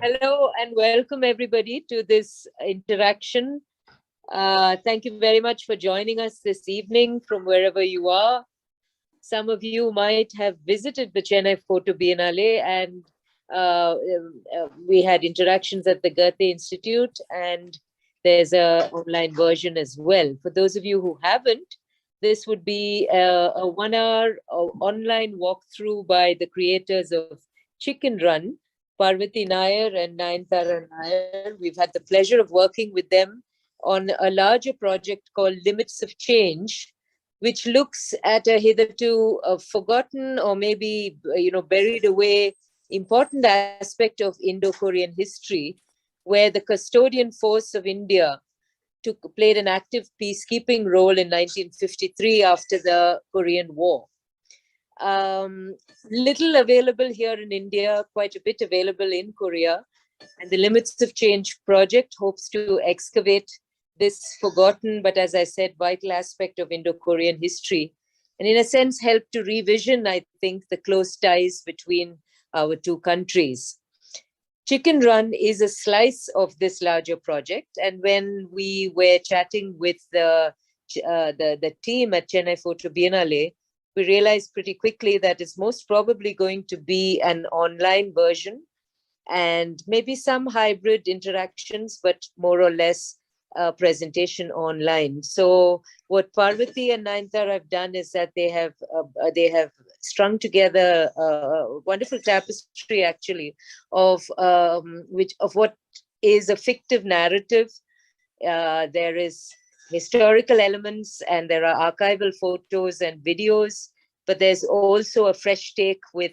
Hello and welcome everybody to this interaction. Thank you very much for joining us this evening from wherever you are. Some of you might have visited the Chennai Photo Biennale, and we had interactions at the Goethe Institute, and there's an online version as well. For those of you who haven't, this would be a 1 hour online walkthrough by the creators of Chicken Run, Parvathi Nayar and Nayantara Nayar. We've had the pleasure of working with them on a larger project called Limits of Change, which looks at a hitherto forgotten or maybe buried away important aspect of Indo-Korean history, where the custodian force of India played an active peacekeeping role in 1953 after the Korean War. Little available here in India, quite a bit available in Korea. And the Limits of Change project hopes to excavate this forgotten, but as I said, vital aspect of Indo-Korean history. And in a sense, help to revision, I think, the close ties between our two countries. Chicken Run is a slice of this larger project. And when we were chatting with the team at Chennai Photo Biennale, we realized pretty quickly that it's most probably going to be an online version and maybe some hybrid interactions, but more or less presentation online. So what Parvathi and Nayantara have done is that they have strung together a wonderful tapestry, actually, of what is a fictive narrative. There is historical elements and there are archival photos and videos, but there's also a fresh take with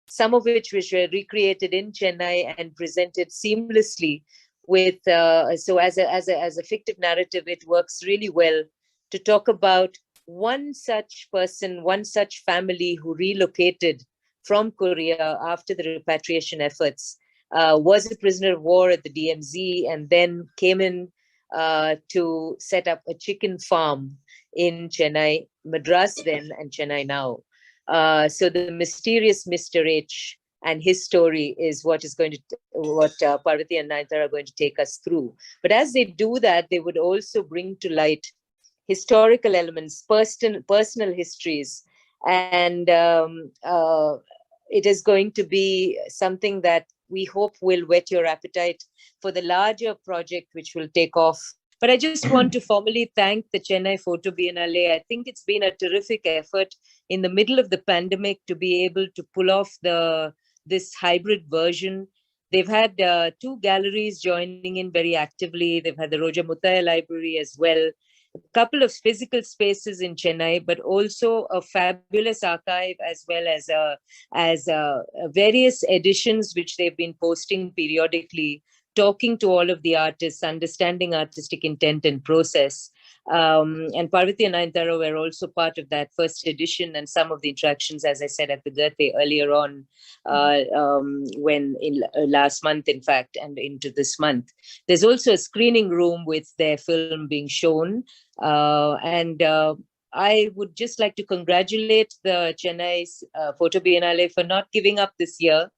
some of which were recreated in Chennai and presented seamlessly with so as a fictive narrative. It works really well to talk about one such person, one such family who relocated from Korea after the repatriation efforts, was a prisoner of war at the DMZ, and then came in to set up a chicken farm in Chennai, Madras then, and Chennai now. So the mysterious Mr. H and his story is what Parvathi and Nayantara are going to take us through. But as they do that, they would also bring to light historical elements, personal histories, and it is going to be something that we hope will whet your appetite for the larger project, which will take off. But I just want to formally thank the Chennai Photo Biennale. I think it's been a terrific effort in the middle of the pandemic to be able to pull off this hybrid version. They've had 2 galleries joining in very actively. They've had the Roja Muttaya Library as well, a couple of physical spaces in Chennai, but also a fabulous archive, as well as various editions which they've been posting periodically, talking to all of the artists, understanding artistic intent and process. And Parvathi and Nayantara were also part of that first edition, and some of the interactions, as I said, at the Goethe earlier on, last month, in fact, and into this month. There's also a screening room with their film being shown. And I would just like to congratulate the Chennai Photo Biennale for not giving up this year,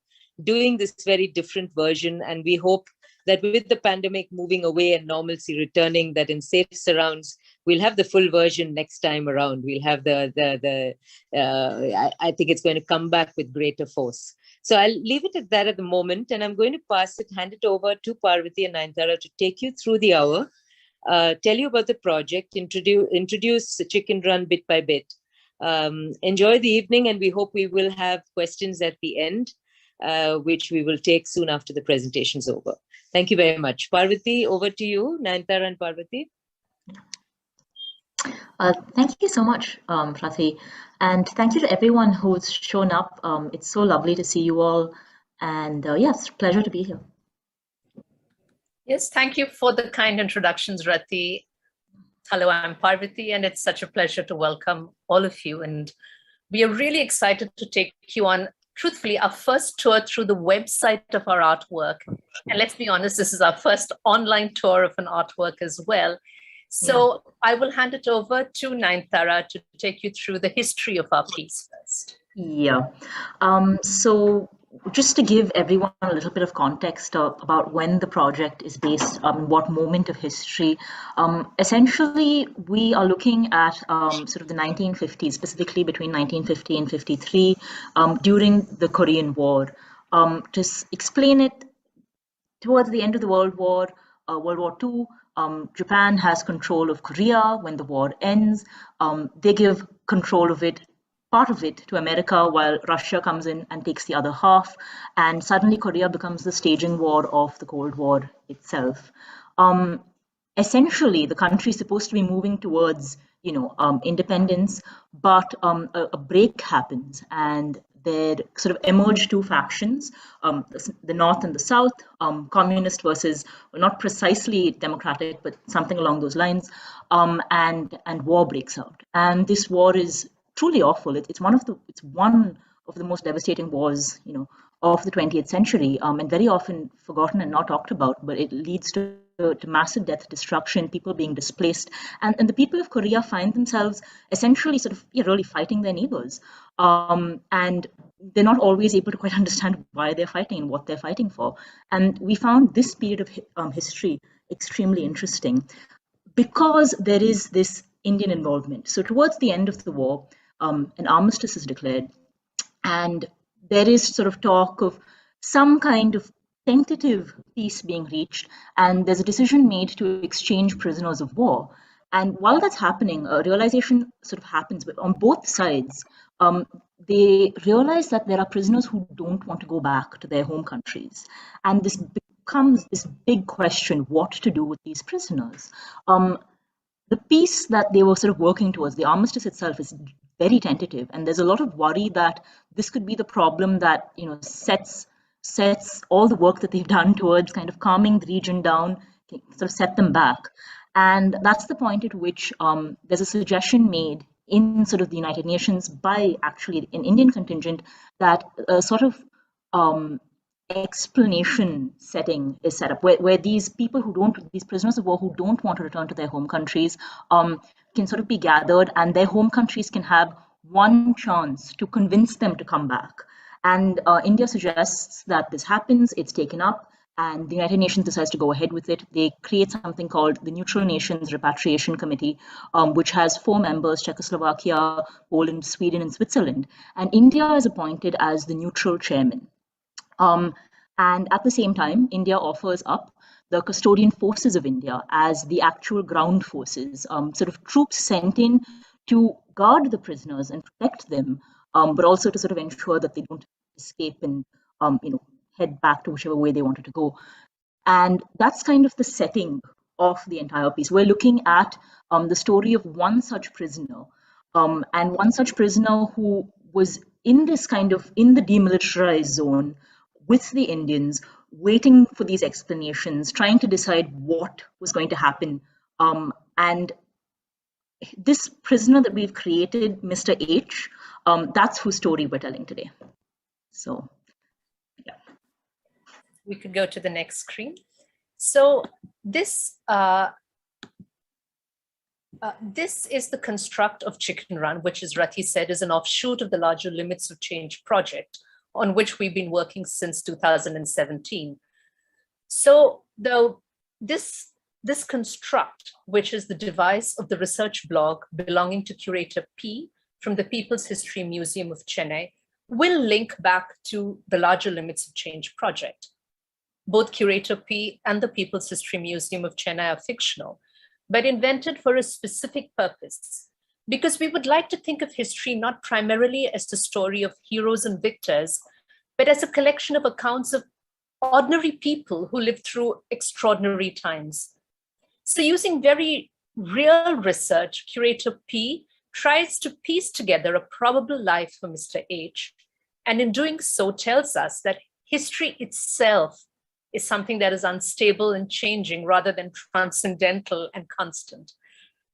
doing this very different version. And we hope that with the pandemic moving away and normalcy returning, that in safe surrounds, we'll have the full version next time around. We'll have I think it's going to come back with greater force. So I'll leave it at that at the moment, and I'm going to hand it over to Parvathi and Nayantara to take you through the hour, tell you about the project, introduce the Chicken Run bit by bit. Enjoy the evening, and we hope we will have questions at the end, which we will take soon after the presentation's over. Thank you very much. Parvathi, over to you. Nayantara and Parvathi. Thank you so much, Prathi. And thank you to everyone who's shown up. It's so lovely to see you all. And yes, pleasure to be here. Yes, thank you for the kind introductions, Rati. Hello, I'm Parvathi, and it's such a pleasure to welcome all of you. And we are really excited to take you on, truthfully, our first tour through the website of our artwork. And let's be honest, this is our first online tour of an artwork as well. So I will hand it over to Nayantara to take you through the history of our piece first. Yeah. So just to give everyone a little bit of context about when the project is based, what moment of history, essentially we are looking at sort of the 1950s, specifically between 1950 and 53, during the Korean War. To explain it, towards the end of the World War II, Japan has control of Korea. When the war ends, they give control of it, part of it, to America, while Russia comes in and takes the other half. And suddenly Korea becomes the staging war of the Cold War itself. Essentially, the country is supposed to be moving towards, independence, but a break happens, and there sort of emerge two factions, the North and the South, communist versus, well, not precisely democratic, but something along those lines, and war breaks out. And this war is truly awful. It's one of the most devastating wars, of the 20th century, and very often forgotten and not talked about. But it leads to massive death, destruction, people being displaced, and the people of Korea find themselves essentially sort of really fighting their neighbors, and they're not always able to quite understand why they're fighting and what they're fighting for. And we found this period of history extremely interesting because there is this Indian involvement. So towards the end of the war, an armistice is declared, and there is sort of talk of some kind of tentative peace being reached, and there's a decision made to exchange prisoners of war. And while that's happening, a realization sort of happens on both sides. They realize that there are prisoners who don't want to go back to their home countries, and this becomes this big question: what to do with these prisoners? The peace that they were sort of working towards, the armistice itself, is very tentative, and there's a lot of worry that this could be the problem that sets all the work that they've done towards kind of calming the region down, sort of set them back. And that's the point at which there's a suggestion made in sort of the United Nations by actually an Indian contingent that a sort of explanation setting is set up where these prisoners of war who don't want to return to their home countries can sort of be gathered, and their home countries can have one chance to convince them to come back. And India suggests that this happens, it's taken up, and the United Nations decides to go ahead with it. They create something called the Neutral Nations Repatriation Committee, which has 4 members: Czechoslovakia, Poland, Sweden, and Switzerland. And India is appointed as the neutral chairman. And at the same time, India offers up the custodian forces of India as the actual ground forces, sort of troops sent in to guard the prisoners and protect them, but also to sort of ensure that they don't escape and head back to whichever way they wanted to go. And that's kind of the setting of the entire piece. We're looking at the story of one such prisoner, and one such prisoner who was in the demilitarized zone with the Indians, waiting for these explanations, trying to decide what was going to happen. And this prisoner that we've created, Mr. H, that's whose story we're telling today. So, yeah. We could go to the next screen. So this is the construct of Chicken Run, which, as Rathi said, is an offshoot of the larger Limits of Change project, on which we've been working since 2017. So this construct, which is the device of the research blog belonging to curator P from the People's History Museum of Chennai, will link back to the larger Limits of Change project. Both curator P and the People's History Museum of Chennai are fictional, but invented for a specific purpose, because we would like to think of history not primarily as the story of heroes and victors, but as a collection of accounts of ordinary people who lived through extraordinary times. So using very real research, curator P tries to piece together a probable life for Mr. H, and in doing so tells us that history itself is something that is unstable and changing rather than transcendental and constant.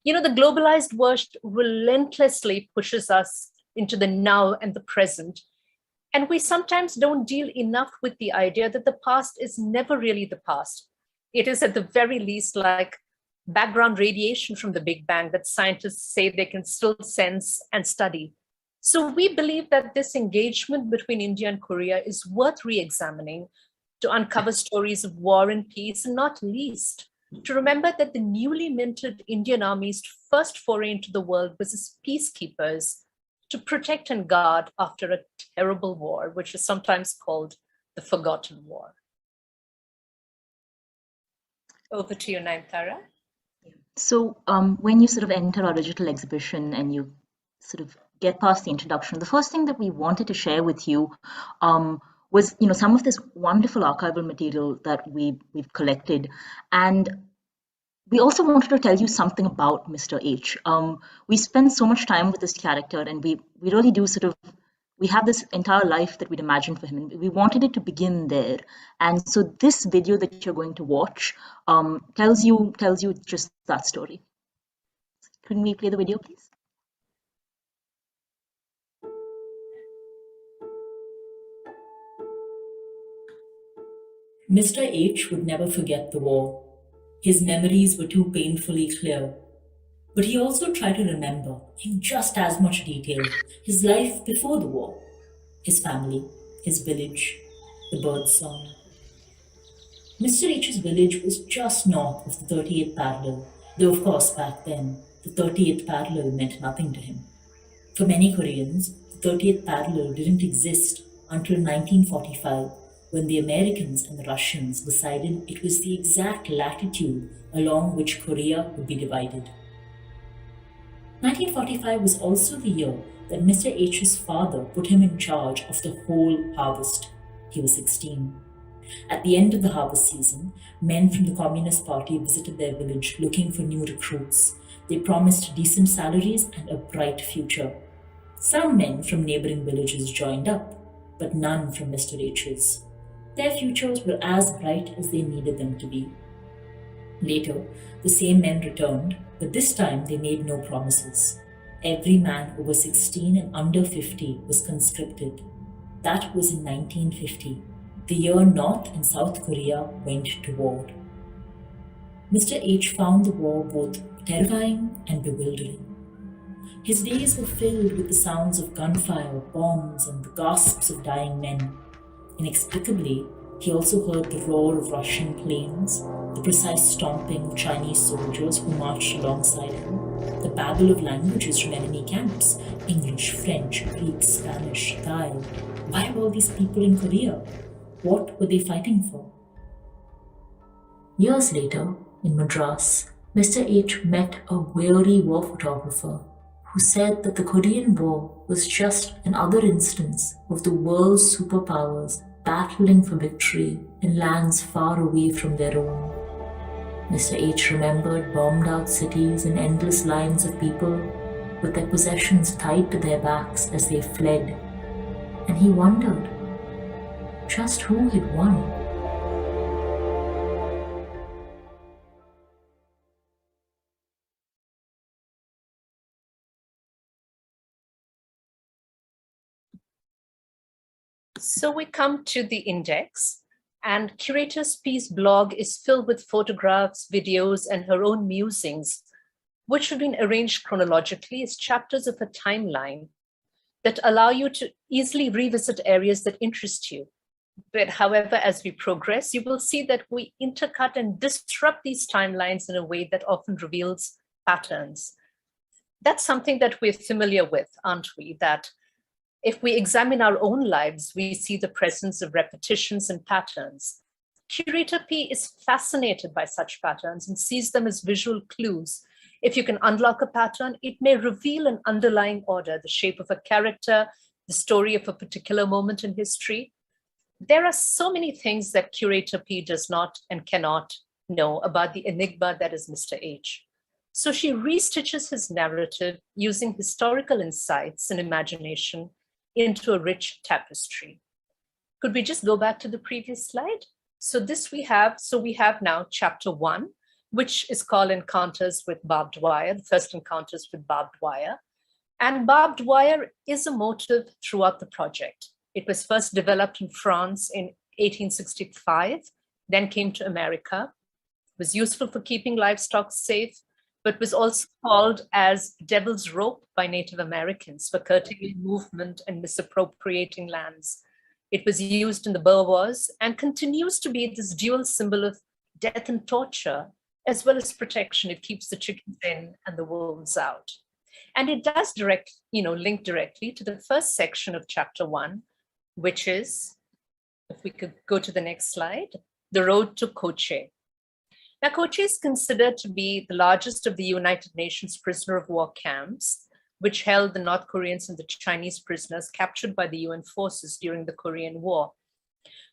The globalized world relentlessly pushes us into the now and the present. And we sometimes don't deal enough with the idea that the past is never really the past. It is at the very least like background radiation from the Big Bang that scientists say they can still sense and study. So we believe that this engagement between India and Korea is worth re-examining to uncover stories of war and peace, and not least, to remember that the newly minted Indian Army's first foray into the world was as peacekeepers to protect and guard after a terrible war, which is sometimes called the Forgotten War. Over to you, Nayantara. So when you sort of enter our digital exhibition and you sort of get past the introduction, the first thing that we wanted to share with you was, some of this wonderful archival material that we've collected. And we also wanted to tell you something about Mr. H. We spend so much time with this character, and we really do we have this entire life that we'd imagined for him, and we wanted it to begin there. And so this video that you're going to watch tells you just that story. Can we play the video, please? Mr. H would never forget the war. His memories were too painfully clear. But he also tried to remember, in just as much detail, his life before the war, his family, his village, the birdsong. Mr. H's village was just north of the 38th parallel, though of course back then, the 38th parallel meant nothing to him. For many Koreans, the 38th parallel didn't exist until 1945, when the Americans and the Russians decided it was the exact latitude along which Korea would be divided. 1945 was also the year that Mr. H's father put him in charge of the whole harvest. He was 16. At the end of the harvest season, men from the Communist Party visited their village looking for new recruits. They promised decent salaries and a bright future. Some men from neighboring villages joined up, but none from Mr. H's. Their futures were as bright as they needed them to be. Later, the same men returned, but this time they made no promises. Every man over 16 and under 50 was conscripted. That was in 1950, the year North and South Korea went to war. Mr. H found the war both terrifying and bewildering. His days were filled with the sounds of gunfire, bombs, and the gasps of dying men. Inexplicably, he also heard the roar of Russian planes, the precise stomping of Chinese soldiers who marched alongside him, the babble of languages from enemy camps, English, French, Greek, Spanish, Thai. Why were all these people in Korea? What were they fighting for? Years later, in Madras, Mr. H met a weary war photographer who said that the Korean War was just another instance of the world's superpowers battling for victory in lands far away from their own. Mr. H remembered bombed-out cities and endless lines of people with their possessions tied to their backs as they fled, and he wondered just who had won. So we come to the index, and Curator's Peace blog is filled with photographs, videos, and her own musings, which have been arranged chronologically as chapters of a timeline that allow you to easily revisit areas that interest you. But however, as we progress, you will see that we intercut and disrupt these timelines in a way that often reveals patterns. That's something that we're familiar with, aren't we? That if we examine our own lives, we see the presence of repetitions and patterns. Curator P is fascinated by such patterns and sees them as visual clues. If you can unlock a pattern, it may reveal an underlying order, the shape of a character, the story of a particular moment in history. There are so many things that Curator P does not and cannot know about the enigma that is Mr. H. So she restitches his narrative using historical insights and imagination into a rich tapestry. Could we just go back to the previous slide? So we have now chapter 1, which is called Encounters with Barbed Wire, the first encounters with barbed wire. And barbed wire is a motive throughout the project. It was first developed in France in 1865, then came to America, was useful for keeping livestock safe, but was also called as Devil's Rope by Native Americans for curtailing movement and misappropriating lands. It was used in the Boer Wars and continues to be this dual symbol of death and torture, as well as protection. It keeps the chickens in and the wolves out. And it does link directly to the first section of chapter 1, which is, if we could go to the next slide, the road to Koche. Now, Koche is considered to be the largest of the United Nations prisoner of war camps, which held the North Koreans and the Chinese prisoners captured by the UN forces during the Korean War.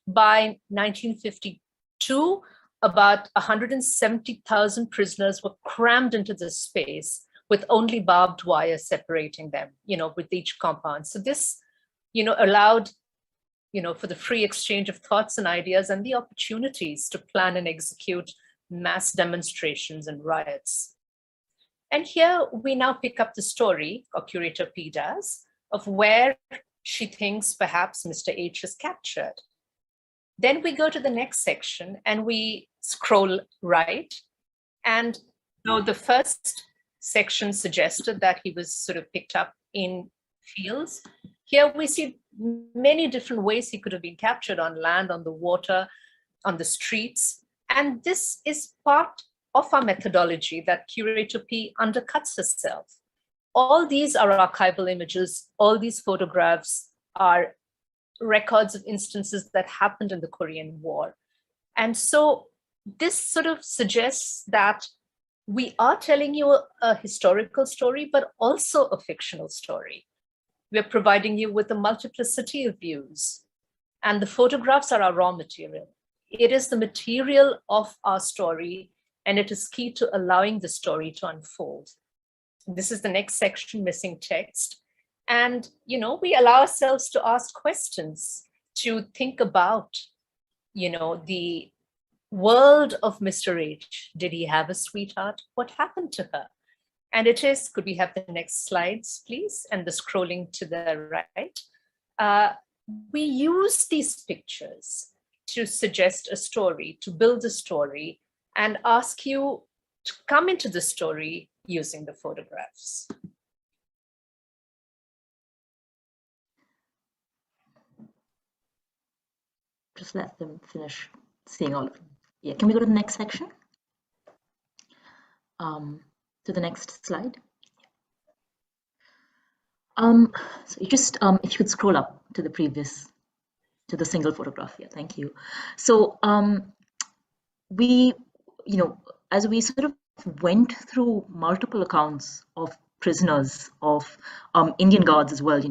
By 1952, about 170,000 prisoners were crammed into this space with only barbed wire separating them, with each compound. So this, allowed, for the free exchange of thoughts and ideas and the opportunities to plan and execute mass demonstrations and riots. And here we now pick up the story, or Curator P does, of where she thinks perhaps Mr. H is captured. Then we go to the next section and we scroll right. And the first section suggested that he was sort of picked up in fields. Here we see many different ways he could have been captured: on land, on the water, on the streets. And this is part of our methodology that Curator P undercuts herself. All these are archival images. All these photographs are records of instances that happened in the Korean War. And so this sort of suggests that we are telling you a historical story, but also a fictional story. We're providing you with a multiplicity of views, and the photographs are our raw material. It is the material of our story, and it is key to allowing the story to unfold. This is the next section, missing text. And, we allow ourselves to ask questions, to think about, the world of Mr. H. Did he have a sweetheart? What happened to her? And it is, could we have the next slides, please? And the scrolling to the right. We use these pictures to suggest a story, to build a story, and ask you to come into the story using the photographs. Just let them finish seeing all of them. Yeah, can we go to the next section? To the next slide. So you just, if you could scroll up to the single photograph. Yeah, thank you. So we, as we sort of went through multiple accounts of prisoners, of Indian guards as well,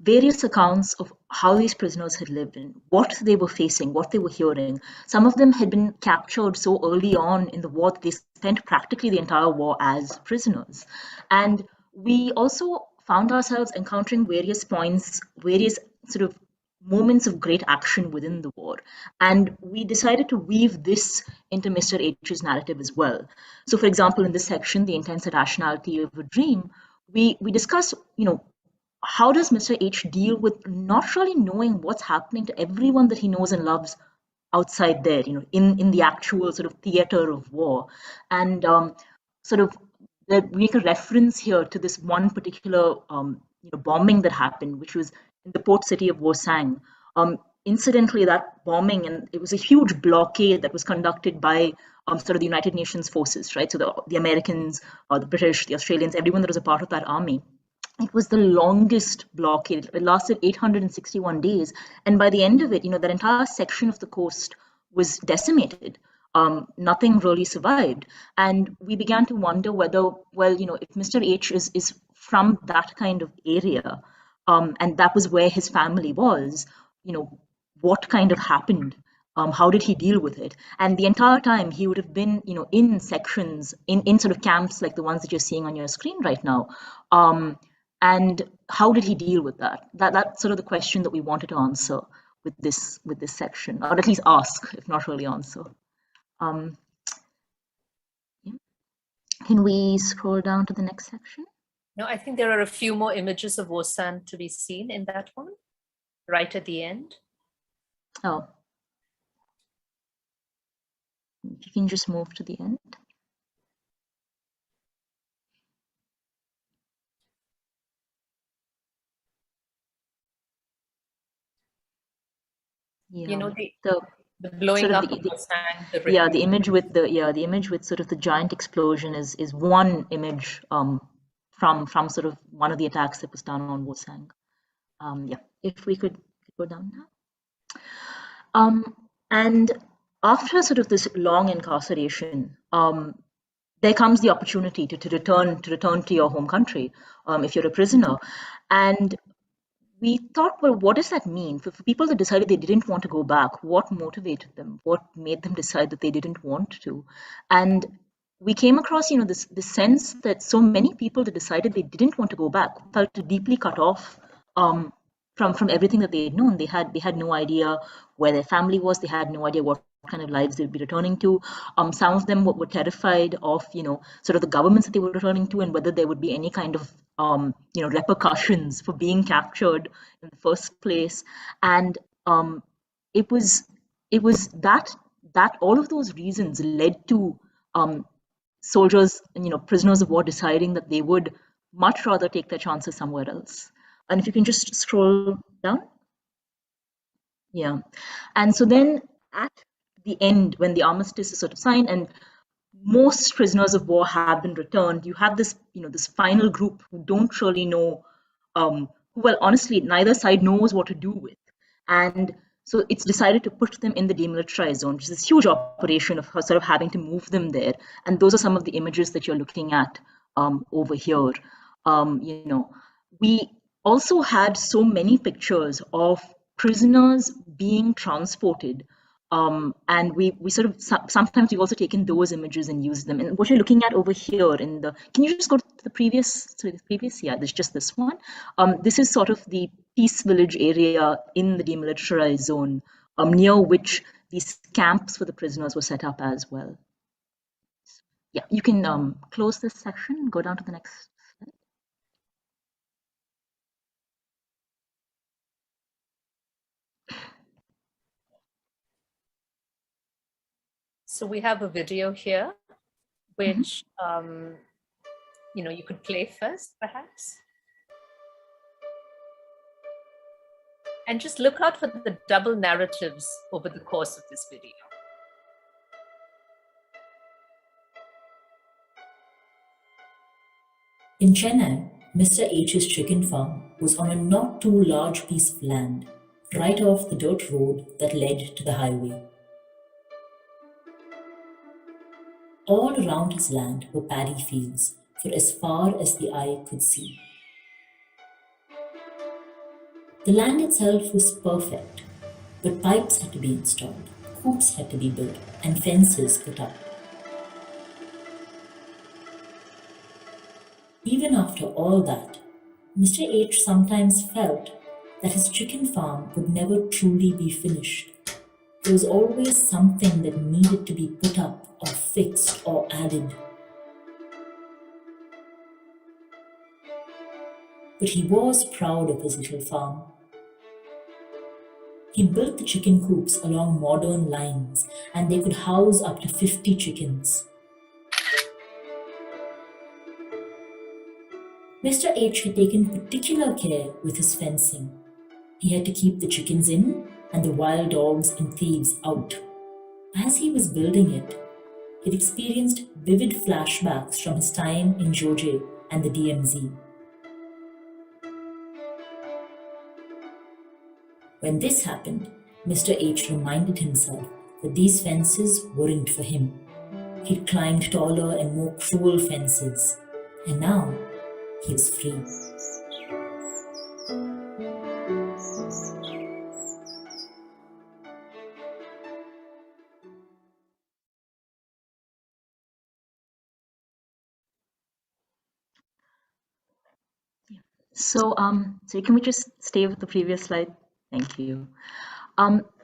various accounts of how these prisoners had lived and what they were facing, what they were hearing. Some of them had been captured so early on in the war that they spent practically the entire war as prisoners. And we also found ourselves encountering various points, various sort of moments of great action within the war. And we decided to weave this into Mr. H's narrative as well. So for example, in this section, The Intense Irrationality of a Dream, we discuss, how does Mr. H deal with not really knowing what's happening to everyone that he knows and loves outside there, in the actual sort of theater of war. And sort of we make a reference here to this one particular bombing that happened, which was in the port city of Wosang. Incidentally, that bombing, and it was a huge blockade that was conducted by sort of the United Nations forces, right? So the Americans, the British, the Australians, everyone that was a part of that army. It was the longest blockade. It lasted 861 days. And by the end of it, that entire section of the coast was decimated. Nothing really survived. And we began to wonder whether, if Mr. H is from that kind of area, and that was where his family was, what kind of happened? How did he deal with it? And the entire time he would have been, in sections, in sort of camps like the ones that you're seeing on your screen right now. And how did he deal with that? That's sort of the question that we wanted to answer with this section, or at least ask, if not really answer. Yeah. Can we scroll down to the next section? No, I think there are a few more images of Wosan to be seen in that one, right at the end. Oh. You can just move to the end. You know, the blowing sort of up of the sand, the the image with the image with sort of the giant explosion is one image from sort of one of the attacks that was done on Wosang. If we could go down now. And after sort of this long incarceration, there comes the opportunity to return to your home country if you're a prisoner. And we thought, well, what does that mean for people that decided they didn't want to go back? What motivated them? What made them decide that they didn't want to? And we came across, this sense that so many people that decided they didn't want to go back felt deeply cut off from everything that they had known. They had no idea where their family was. They had no idea what kind of lives they'd be returning to. Some of them were terrified of, sort of the governments that they were returning to and whether there would be any kind of, repercussions for being captured in the first place. And it was that all of those reasons led to soldiers and, prisoners of war deciding that they would much rather take their chances somewhere else. And if you can just scroll down. Yeah. And so then at the end, when the armistice is sort of signed and most prisoners of war have been returned, you have this, this final group who don't really know, well, honestly, neither side knows what to do with. And so it's decided to put them in the demilitarized zone, which is this huge operation of sort of having to move them there. And those are some of the images that you're looking at over here. We also had so many pictures of prisoners being transported. And we sort of sometimes we've also taken those images and used them. And what you're looking at over here can you just go to the previous? Yeah, there's just this one. This is sort of the peace village area in the demilitarized zone, near which these camps for the prisoners were set up as well. Yeah, you can close this section and go down to the next slide. So we have a video here, which you could play first, perhaps. And just look out for the double narratives over the course of this video. In Chennai, Mr. H's chicken farm was on a not too large piece of land, right off the dirt road that led to the highway. All around his land were paddy fields for as far as the eye could see. The land itself was perfect, but pipes had to be installed, coops had to be built, and fences put up. Even after all that, Mr. H sometimes felt that his chicken farm would never truly be finished. There was always something that needed to be put up or fixed or added. But he was proud of his little farm. He built the chicken coops along modern lines, and they could house up to 50 chickens. Mr. H had taken particular care with his fencing. He had to keep the chickens in and the wild dogs and thieves out. As he was building it, he'd experienced vivid flashbacks from his time in Georgia and the DMZ. When this happened, Mr. H reminded himself that these fences weren't for him. He'd climbed taller and more cruel fences, and now he was free. So, can we just stay with the previous slide? Thank you.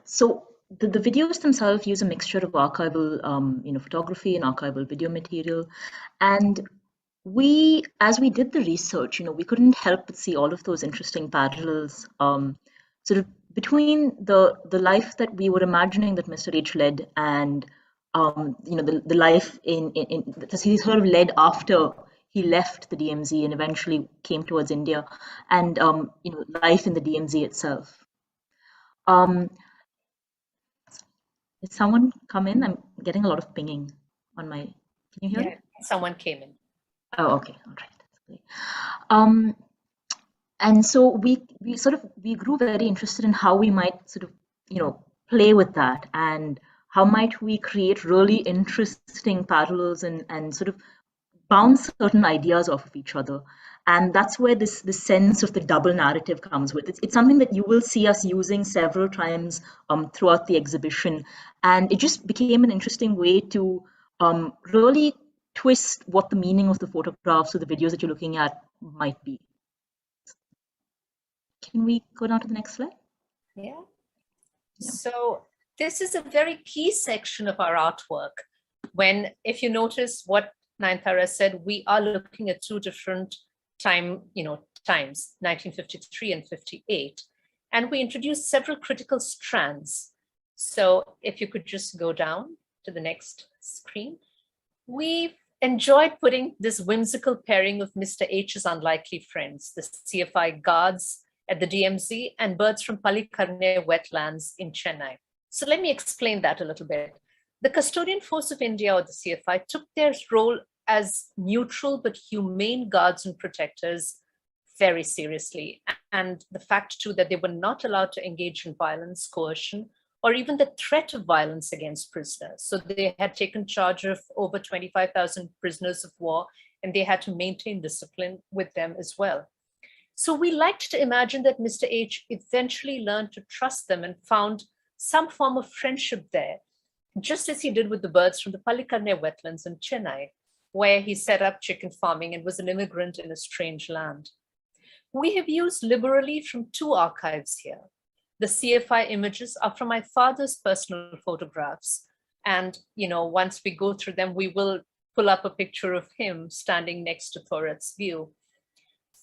So the videos themselves use a mixture of archival, photography and archival video material. And as we did the research, we couldn't help but see all of those interesting parallels, sort of between the life that we were imagining that Mr. H led and, the life that he sort of led after he left the DMZ and eventually came towards India, and life in the DMZ itself. Did someone come in? I'm getting a lot of pinging on my, can you hear me? Someone came in. Oh, okay, all right. That's great. And so we grew very interested in how we might sort of, play with that, and how might we create really interesting parallels and sort of bounce certain ideas off of each other. And that's where this sense of the double narrative comes with. It's something that you will see us using several times throughout the exhibition. And it just became an interesting way to really twist what the meaning of the photographs or the videos that you're looking at might be. Can we go down to the next slide? Yeah. So this is a very key section of our artwork. When, if you notice what Nayantara said, we are looking at two different times, 1953 and 58. And we introduced several critical strands. So if you could just go down to the next screen. We've enjoyed putting this whimsical pairing of Mr. H's unlikely friends, the CFI guards at the DMZ and birds from Palikarne wetlands in Chennai. So let me explain that a little bit. The custodian force of India, or the CFI, took their role as neutral but humane guards and protectors very seriously. And the fact too that they were not allowed to engage in violence, coercion, or even the threat of violence against prisoners. So they had taken charge of over 25,000 prisoners of war, and they had to maintain discipline with them as well. So we liked to imagine that Mr. H eventually learned to trust them and found some form of friendship there, just as he did with the birds from the Palikarne wetlands in Chennai, where he set up chicken farming and was an immigrant in a strange land. We have used liberally from two archives here. The CFI images are from my father's personal photographs. And, once we go through them, we will pull up a picture of him standing next to Thorat's view.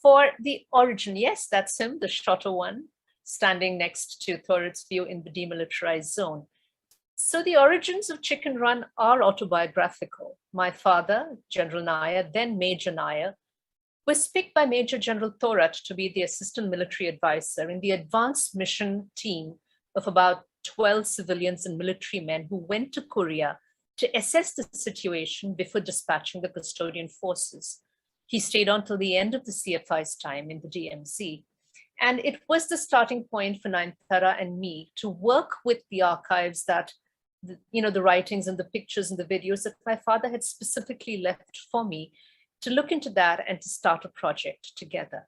For the origin, yes, that's him, the shorter one, standing next to Thorat's view in the demilitarized zone. So the origins of Chicken Run are autobiographical. My father, General Nayar, then Major Nayar, was picked by Major General Thorat to be the assistant military advisor in the advanced mission team of about 12 civilians and military men who went to Korea to assess the situation before dispatching the custodian forces. He stayed on till the end of the CFI's time in the DMZ. And it was the starting point for Nayantara and me to work with the archives that, the writings and the pictures and the videos that my father had specifically left for me, to look into that and to start a project together.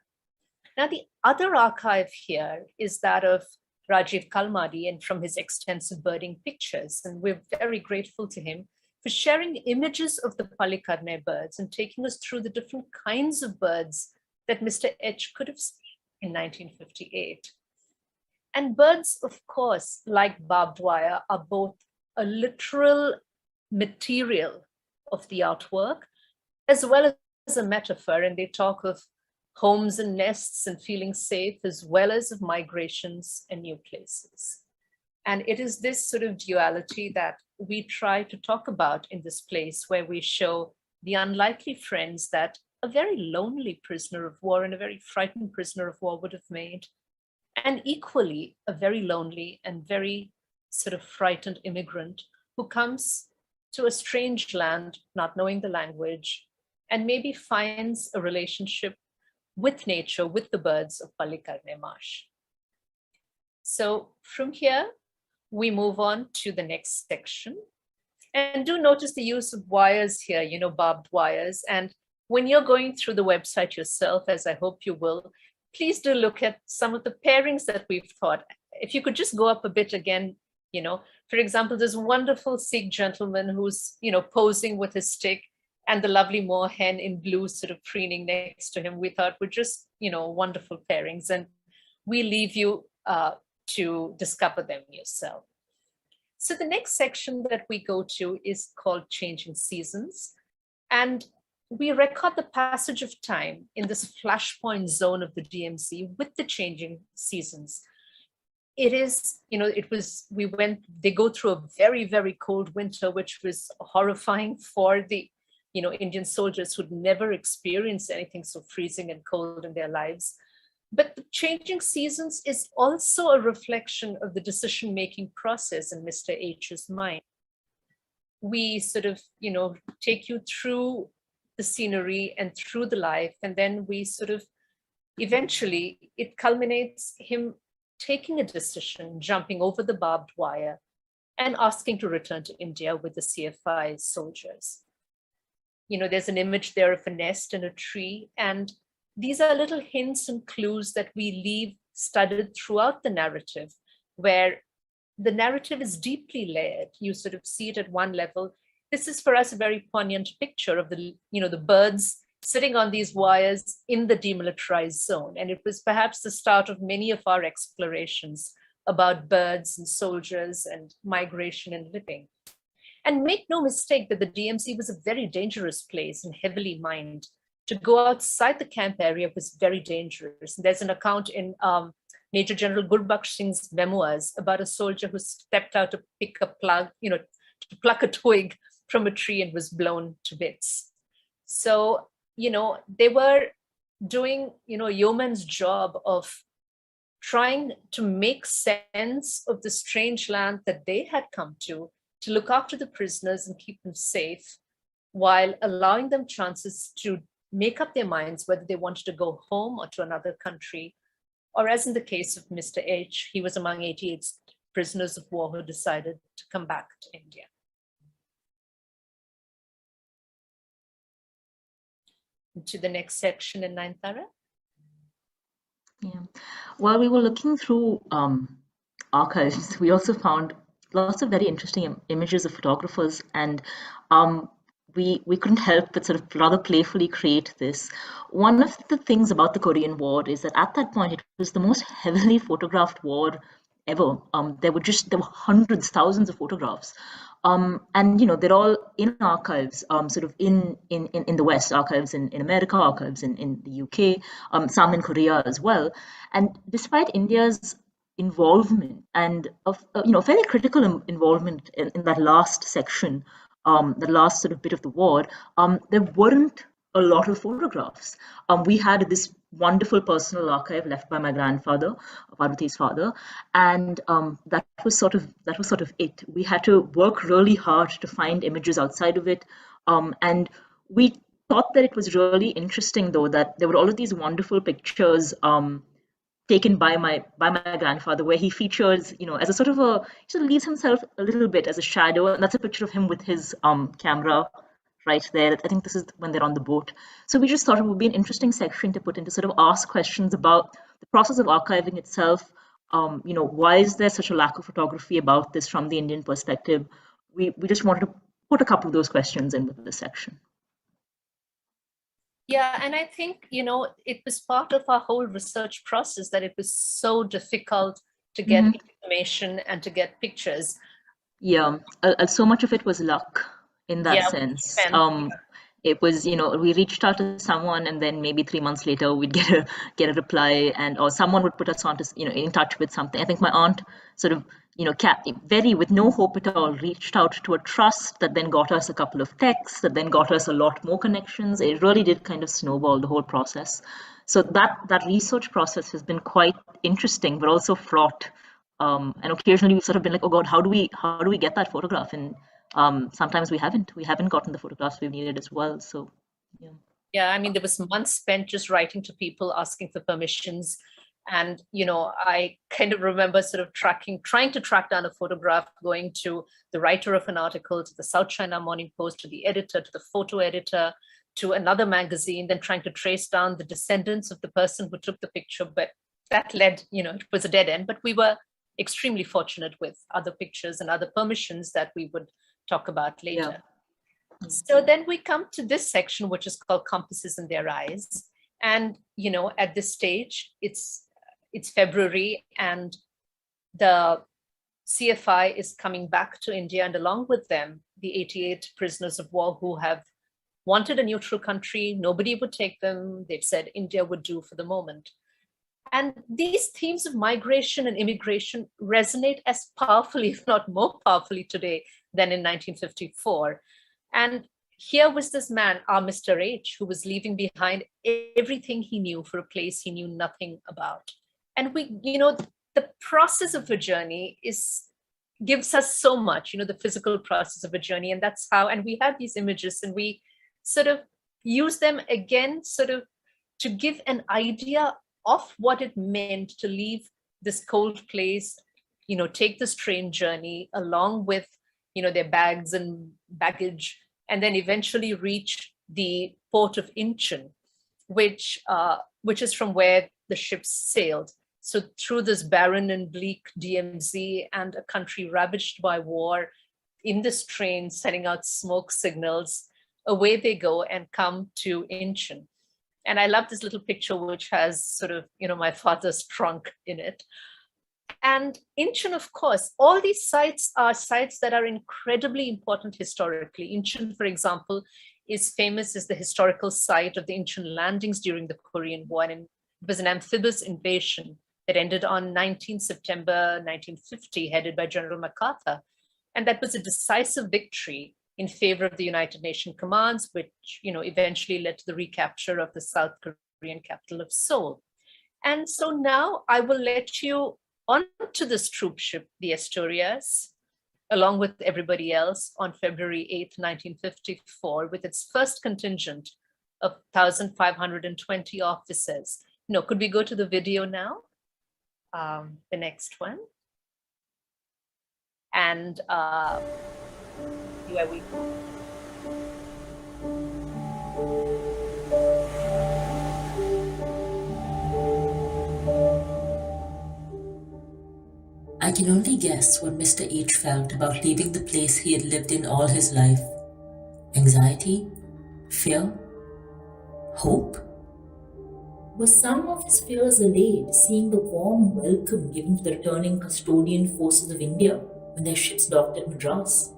Now, the other archive here is that of Rajiv Kalmadi, and from his extensive birding pictures. And we're very grateful to him for sharing images of the Palikarne birds and taking us through the different kinds of birds that Mr. H could have seen in 1958. And birds, of course, like barbed wire, are both a literal material of the artwork, as well as a metaphor. And they talk of homes and nests and feeling safe, as well as of migrations and new places. And it is this sort of duality that we try to talk about in this place, where we show the unlikely friends that a very lonely prisoner of war and a very frightened prisoner of war would have made, and equally a very lonely and very sort of frightened immigrant who comes to a strange land, not knowing the language, and maybe finds a relationship with nature, with the birds of Palikarne Marsh. So from here, we move on to the next section. And do notice the use of wires here, barbed wires. And when you're going through the website yourself, as I hope you will, please do look at some of the pairings that we've thought. If you could just go up a bit again, for example, this wonderful Sikh gentleman who's, posing with his stick, and the lovely moorhen in blue sort of preening next to him, we thought were just, wonderful pairings. And we leave you to discover them yourself. So the next section that we go to is called Changing Seasons. And we record the passage of time in this flashpoint zone of the DMZ with the changing seasons. It is, they go through a very, very cold winter, which was horrifying for the, Indian soldiers who'd never experienced anything so freezing and cold in their lives. But the changing seasons is also a reflection of the decision-making process in Mr. H's mind. We sort of, take you through the scenery and through the life, and then we sort of, eventually, it culminates him taking a decision, jumping over the barbed wire, and asking to return to India with the CFI soldiers. There's an image there of a nest in a tree, and these are little hints and clues that we leave studded throughout the narrative, where the narrative is deeply layered. You sort of see it at one level. This is for us a very poignant picture of the birds sitting on these wires in the demilitarized zone. And it was perhaps the start of many of our explorations about birds and soldiers and migration and living. And make no mistake that the DMZ was a very dangerous place and heavily mined. To go outside the camp area was very dangerous. And there's an account in Major General Gurbaksh Singh's memoirs about a soldier who stepped out to pick a plug, to pluck a twig from a tree and was blown to bits. So, they were doing, yeoman's job of trying to make sense of the strange land that they had come to look after the prisoners and keep them safe, while allowing them chances to make up their minds whether they wanted to go home or to another country. Or as in the case of Mr. H, he was among 88 prisoners of war who decided to come back to India. To the next section in Nayantara. Yeah. While we were looking through archives, we also found lots of very interesting images of photographers, and we couldn't help but sort of rather playfully create this. One of the things about the Korean War is that at that point, it was the most heavily photographed war ever. There were hundreds, thousands of photographs. And they're all in archives, sort of in the West, archives in America, archives in the UK, some in Korea as well. And despite India's involvement and fairly critical involvement in that last section, the last sort of bit of the war, there weren't a lot of photographs. We had this wonderful personal archive left by my grandfather, Parvathi's father, and that was sort of it. We had to work really hard to find images outside of it, and we thought that it was really interesting, though, that there were all of these wonderful pictures taken by my grandfather, where he features, as a sort of he sort of leaves himself a little bit as a shadow, and that's a picture of him with his camera right there. I think this is when they're on the boat. So we just thought it would be an interesting section to put in to sort of ask questions about the process of archiving itself. Why is there such a lack of photography about this from the Indian perspective? We just wanted to put a couple of those questions in with this section. Yeah, and I think, it was part of our whole research process that it was so difficult to get information and to get pictures. Yeah, so much of it was luck in that sense. It was, we reached out to someone, and then maybe 3 months later we'd get a reply, or someone would put us on to, in touch with something. I think my aunt sort of, with no hope at all, reached out to a trust that then got us a couple of texts, that then got us a lot more connections. It really did kind of snowball the whole process. So that research process has been quite interesting, but also fraught. And occasionally we've sort of been like, oh God, how do we get that photograph? And sometimes we haven't gotten the photographs we've needed as well. So yeah, I mean, there was months spent just writing to people, asking for permissions. And, I kind of remember sort of trying to track down a photograph, going to the writer of an article, to the South China Morning Post, to the editor, to the photo editor, to another magazine, then trying to trace down the descendants of the person who took the picture. But that led, it was a dead end. But we were extremely fortunate with other pictures and other permissions that we would talk about later. Yeah. So then we come to this section, which is called Compasses in Their Eyes. And, at this stage, it's February, and the CFI is coming back to India, and along with them, the 88 prisoners of war who have wanted a neutral country. Nobody would take them. They've said India would do for the moment. And these themes of migration and immigration resonate as powerfully, if not more powerfully today than in 1954. And here was this man, our Mr. H, who was leaving behind everything he knew for a place he knew nothing about. And the process of a journey gives us so much, the physical process of a journey. And that's how, and we have these images and we sort of use them again, sort of to give an idea of what it meant to leave this cold place, take this train journey along with, their bags and baggage, and then eventually reach the port of Incheon, which is from where the ships sailed. So through this barren and bleak DMZ and a country ravaged by war, in this train setting out smoke signals, away they go and come to Incheon. And I love this little picture, which has sort of, my father's trunk in it. And Incheon, of course, all these sites are sites that are incredibly important historically. Incheon, for example, is famous as the historical site of the Incheon landings during the Korean War. And it was an amphibious invasion that ended on 19 September 1950, headed by General MacArthur. And that was a decisive victory in favor of the United Nations commands, which eventually led to the recapture of the South Korean capital of Seoul. And so now I will let you onto this troop ship, the Asturias, along with everybody else on February 8th, 1954, with its first contingent of 1,520 officers. Could we go to the video now? The next one. And here we go. I can only guess what Mr. H felt about leaving the place he had lived in all his life. Anxiety? Fear? Hope? Were some of his fears allayed seeing the warm welcome given to the returning custodian forces of India when their ships docked at Madras?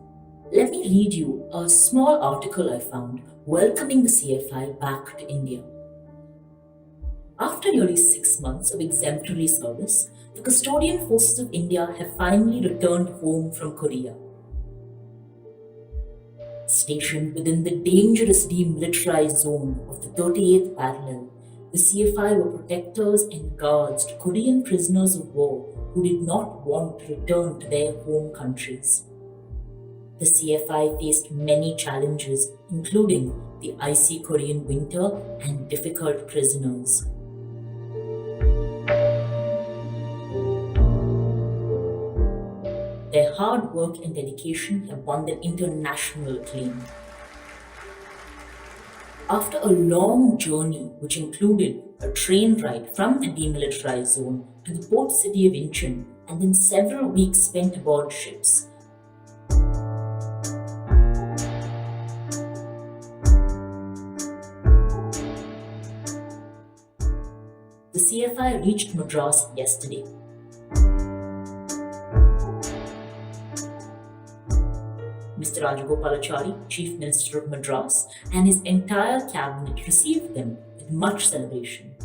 Let me read you a small article I found welcoming the CFI back to India. After nearly 6 months of exemplary service, the custodian forces of India have finally returned home from Korea. Stationed within the dangerous demilitarized zone of the 38th parallel, the CFI were protectors and guards to Korean prisoners of war who did not want to return to their home countries. The CFI faced many challenges, including the icy Korean winter and difficult prisoners. Their hard work and dedication have won them international acclaim. After a long journey, which included a train ride from the demilitarized zone to the port city of Incheon, and then several weeks spent aboard ships, the CFI reached Madras yesterday. Mr. Rajagopalachari, Chief Minister of Madras, and his entire cabinet received them with much celebration.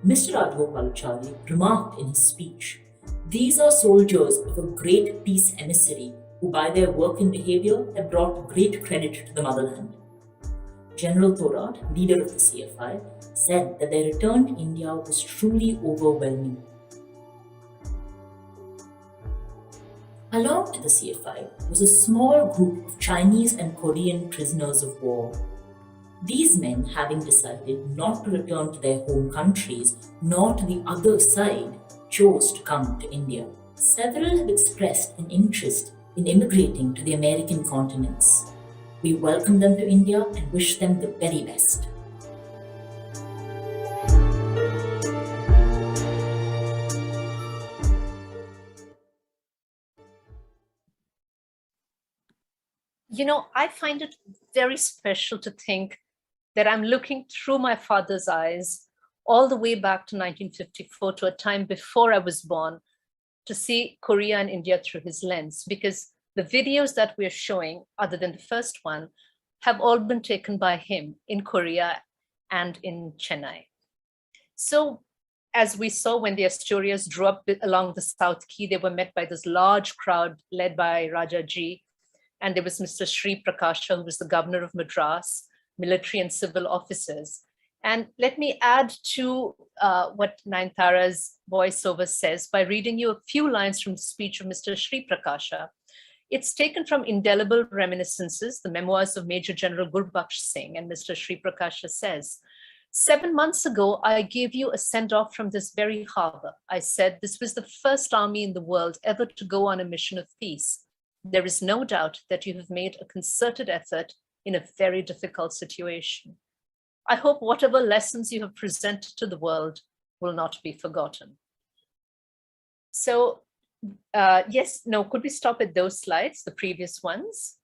Mr. Rajagopalachari remarked in his speech, "These are soldiers of a great peace emissary who by their work and behavior have brought great credit to the motherland." General Thorad, leader of the CFI, said that their return to India was truly overwhelming. Along with the CFI was a small group of Chinese and Korean prisoners of war. These men, having decided not to return to their home countries nor to the other side, chose to come to India. Several have expressed an interest in immigrating to the American continents. We welcome them to India and wish them the very best. I find it very special to think that I'm looking through my father's eyes all the way back to 1954, to a time before I was born, to see Korea and India through his lens, because the videos that we're showing, other than the first one, have all been taken by him in Korea and in Chennai. So as we saw when the Asturias drew up along the South Quay, they were met by this large crowd led by Rajaji. And there was Mr. Sri Prakasha, who was the governor of Madras, military and civil officers. And let me add to what Nayantara's voiceover says by reading you a few lines from the speech of Mr. Sri Prakasha. It's taken from Indelible Reminiscences, the memoirs of Major General Gurbaksh Singh, and Mr. Sri Prakasha says, 7 months ago, I gave you a send-off from this very harbor. I said this was the first army in the world ever to go on a mission of peace. There is no doubt that you have made a concerted effort in a very difficult situation. I hope whatever lessons you have presented to the world will not be forgotten. So, could we stop at those slides, the previous ones?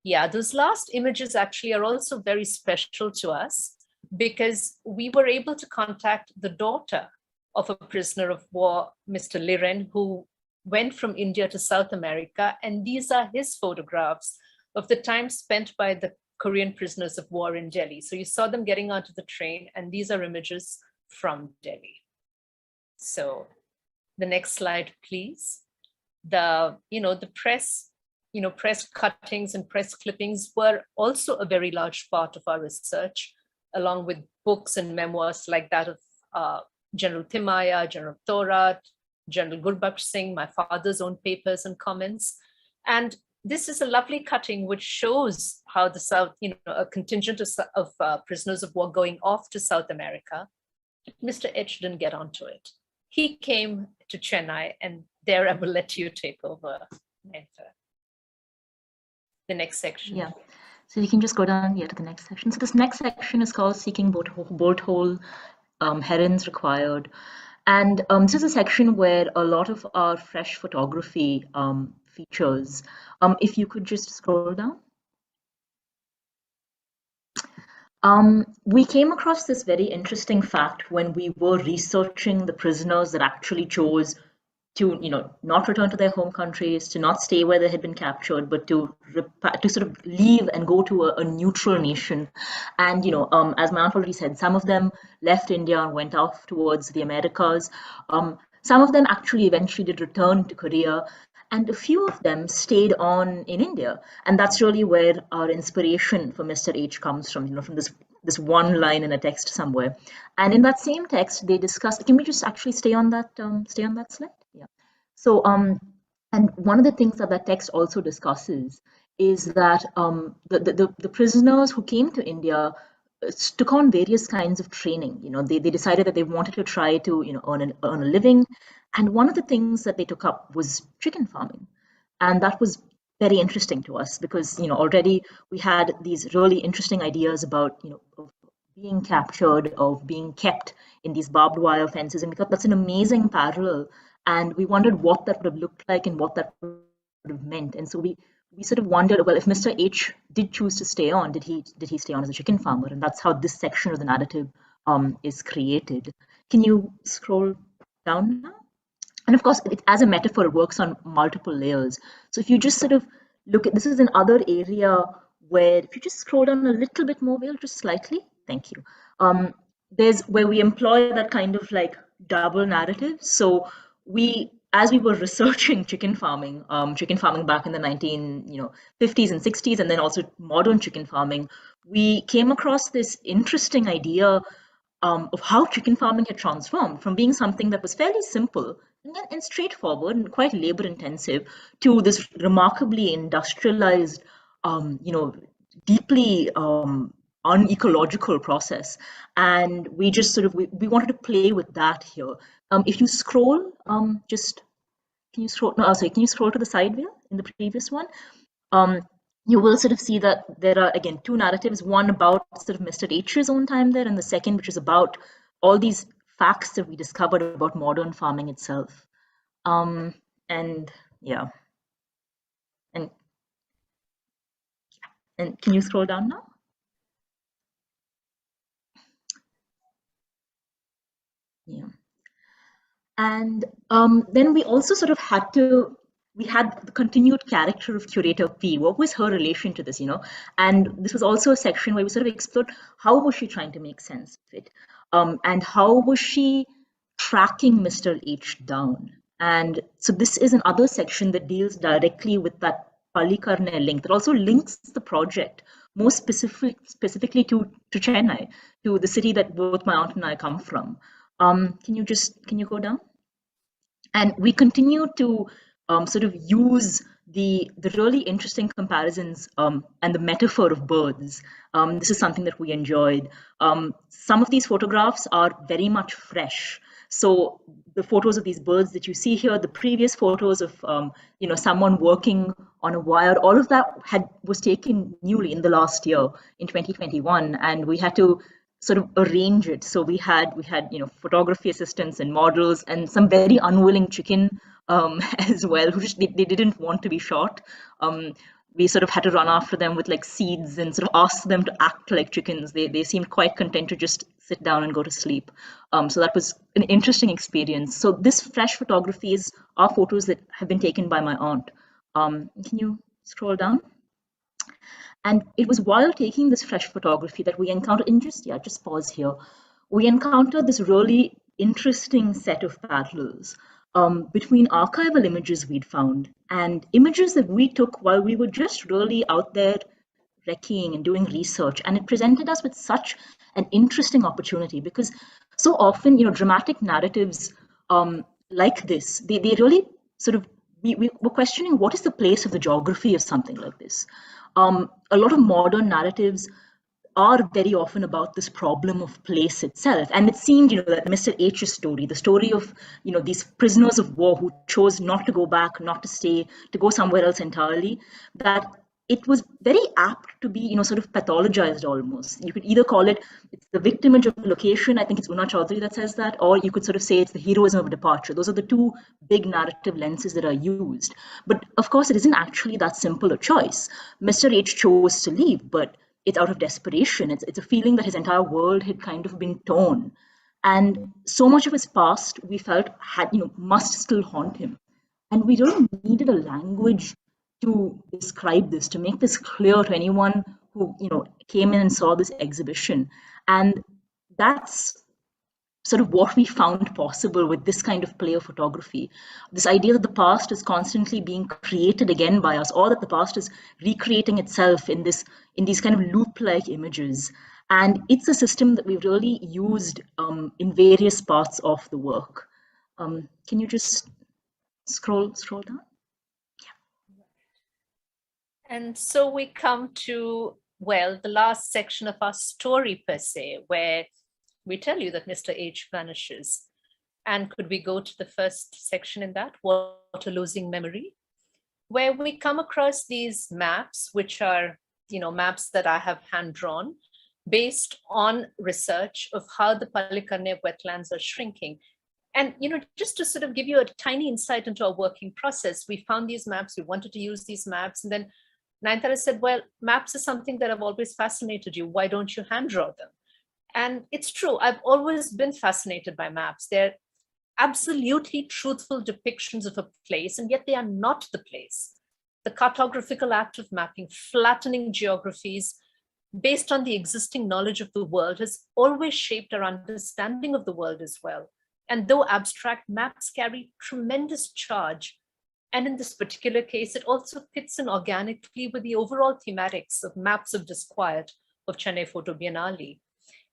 Yeah, those last images actually are also very special to us because we were able to contact the daughter of a prisoner of war, Mr. Liren, who went from India to South America. And these are his photographs of the time spent by the Korean prisoners of war in Delhi. So you saw them getting onto the train, and these are images from Delhi. So the next slide, please. The press cuttings and press clippings were also a very large part of our research, along with books and memoirs like that of General Timaya, General Thorat, General Gurbaksh Singh, my father's own papers and comments. And this is a lovely cutting which shows how the South, a contingent of prisoners of war going off to South America. Mr. H didn't get onto it. He came to Chennai, and there I will let you take over, Nayantara. The next section. Yeah, so you can just go down here to the next section. So this next section is called Seeking Bolt Hole, Herons Required. And this is a section where a lot of our fresh photography features. If you could just scroll down. We came across this very interesting fact when we were researching the prisoners that actually chose to, not return to their home countries, to not stay where they had been captured, but to sort of leave and go to a neutral nation. And, as my aunt already said, some of them left India and went off towards the Americas. Some of them actually eventually did return to Korea, and a few of them stayed on in India. And that's really where our inspiration for Mr. H comes from, from this one line in a text somewhere. And in that same text, they discuss, can we just actually stay on that slide? Yeah. So, and one of the things that text also discusses is that the prisoners who came to India took on various kinds of training. They decided that they wanted to try to earn a living, and one of the things that they took up was chicken farming, and that was very interesting to us because already we had these really interesting ideas about of being captured, of being kept in these barbed wire fences, and we thought that's an amazing parallel, and we wondered what that would have looked like and what that would have meant. And so we sort of wondered, well, if Mr. H did choose to stay on, did he stay on as a chicken farmer? And that's how this section of the narrative is created. Can you scroll down now? And of course, as a metaphor, it works on multiple layers. So if you just sort of look at, this is another area where, if you just scroll down a little bit more, Will, just slightly, thank you. There's where we employ that kind of like double narrative. So as we were researching chicken farming back in the 50s and 60s, and then also modern chicken farming, we came across this interesting idea of how chicken farming had transformed from being something that was fairly simple and straightforward and quite labor intensive to this remarkably industrialized, deeply unecological process. And we just sort of, we wanted to play with that here. If you scroll, can you scroll to the side wheel in the previous one? You will sort of see that there are, again, two narratives, one about sort of Mr. H's own time there, and the second, which is about all these facts that we discovered about modern farming itself. And yeah. And can you scroll down now? Yeah. And then we also sort of we had the continued character of curator P. What was her relation to this, And this was also a section where we sort of explored how was she trying to make sense of it, and how was she tracking Mr. H down. And so this is another section that deals directly with that Palikarne link that also links the project more specifically to Chennai, to the city that both my aunt and I come from. Can you go down? And we continue to sort of use the really interesting comparisons and the metaphor of birds. This is something that we enjoyed. Some of these photographs are very much fresh. So the photos of these birds that you see here, the previous photos of someone working on a wire, all of that was taken newly in the last year in 2021, and we had to sort of arrange it. So we had photography assistants and models and some very unwilling chicken as well, who just they didn't want to be shot. We sort of had to run after them with like seeds and sort of ask them to act like chickens. They seemed quite content to just sit down and go to sleep. So that was an interesting experience. So this fresh photographies are photos that have been taken by my aunt. Can you scroll down? And it was while taking this fresh photography that we encountered, just pause here. We encountered this really interesting set of parallels between archival images we'd found and images that we took while we were just really out there recceing and doing research. And it presented us with such an interesting opportunity because so often, dramatic narratives like this, they really sort of, we were questioning what is the place of the geography of something like this. A lot of modern narratives are very often about this problem of place itself. And it seemed, that Mr. H's story, the story of, these prisoners of war who chose not to go back, not to stay, to go somewhere else entirely, that it was very apt to be, sort of pathologized almost. You could either call it's the victimage of location, I think it's Una Chaudhary that says that, or you could sort of say it's the heroism of departure. Those are the two big narrative lenses that are used. But of course, it isn't actually that simple a choice. Mr. H chose to leave, but it's out of desperation. It's a feeling that his entire world had kind of been torn. And so much of his past, we felt, must still haunt him. And we really needed a language to describe this, to make this clear to anyone who, came in and saw this exhibition. And that's sort of what we found possible with this kind of play of photography. This idea that the past is constantly being created again by us, or that the past is recreating itself in these kind of loop-like images. And it's a system that we've really used in various parts of the work. Can you just scroll down? And so we come to, the last section of our story per se, where we tell you that Mr. H vanishes. And could we go to the first section in that, What a Losing Memory, where we come across these maps, which are, maps that I have hand-drawn based on research of how the Palikarne wetlands are shrinking. And, just to sort of give you a tiny insight into our working process, we found these maps, we wanted to use these maps, and then Nayantara said, well, maps are something that have always fascinated you. Why don't you hand draw them? And it's true, I've always been fascinated by maps. They're absolutely truthful depictions of a place, and yet they are not the place. The cartographical act of mapping, flattening geographies based on the existing knowledge of the world has always shaped our understanding of the world as well. And though abstract, maps carry tremendous charge. And in this particular case, it also fits in organically with the overall thematics of Maps of Disquiet of Chennai Photo Biennale.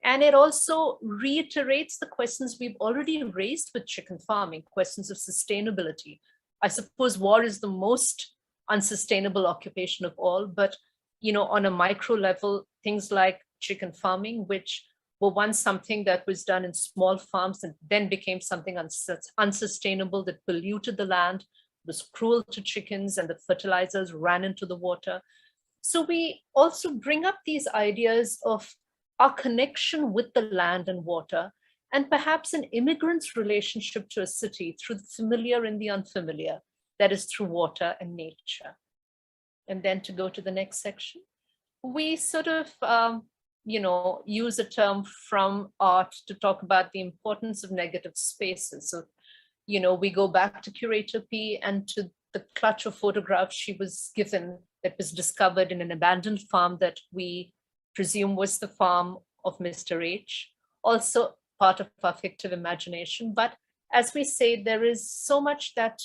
And it also reiterates the questions we've already raised with chicken farming, questions of sustainability. I suppose war is the most unsustainable occupation of all, but on a micro level, things like chicken farming, which were once something that was done in small farms and then became something unsustainable that polluted the land, was cruel to chickens, and the fertilizers ran into the water. So we also bring up these ideas of our connection with the land and water, and perhaps an immigrant's relationship to a city through the familiar and the unfamiliar, that is through water and nature. And then to go to the next section, we sort of, use a term from art to talk about the importance of negative spaces. So, we go back to Curator P and to the clutch of photographs she was given that was discovered in an abandoned farm that we presume was the farm of Mr. H, also part of our fictive imagination. But as we say, there is so much that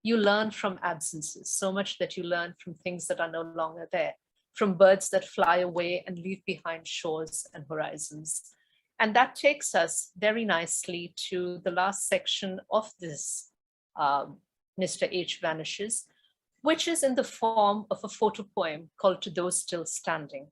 you learn from absences, so much that you learn from things that are no longer there, from birds that fly away and leave behind shores and horizons. And that takes us very nicely to the last section of this Mr. H Vanishes, which is in the form of a photo poem called To Those Still Standing.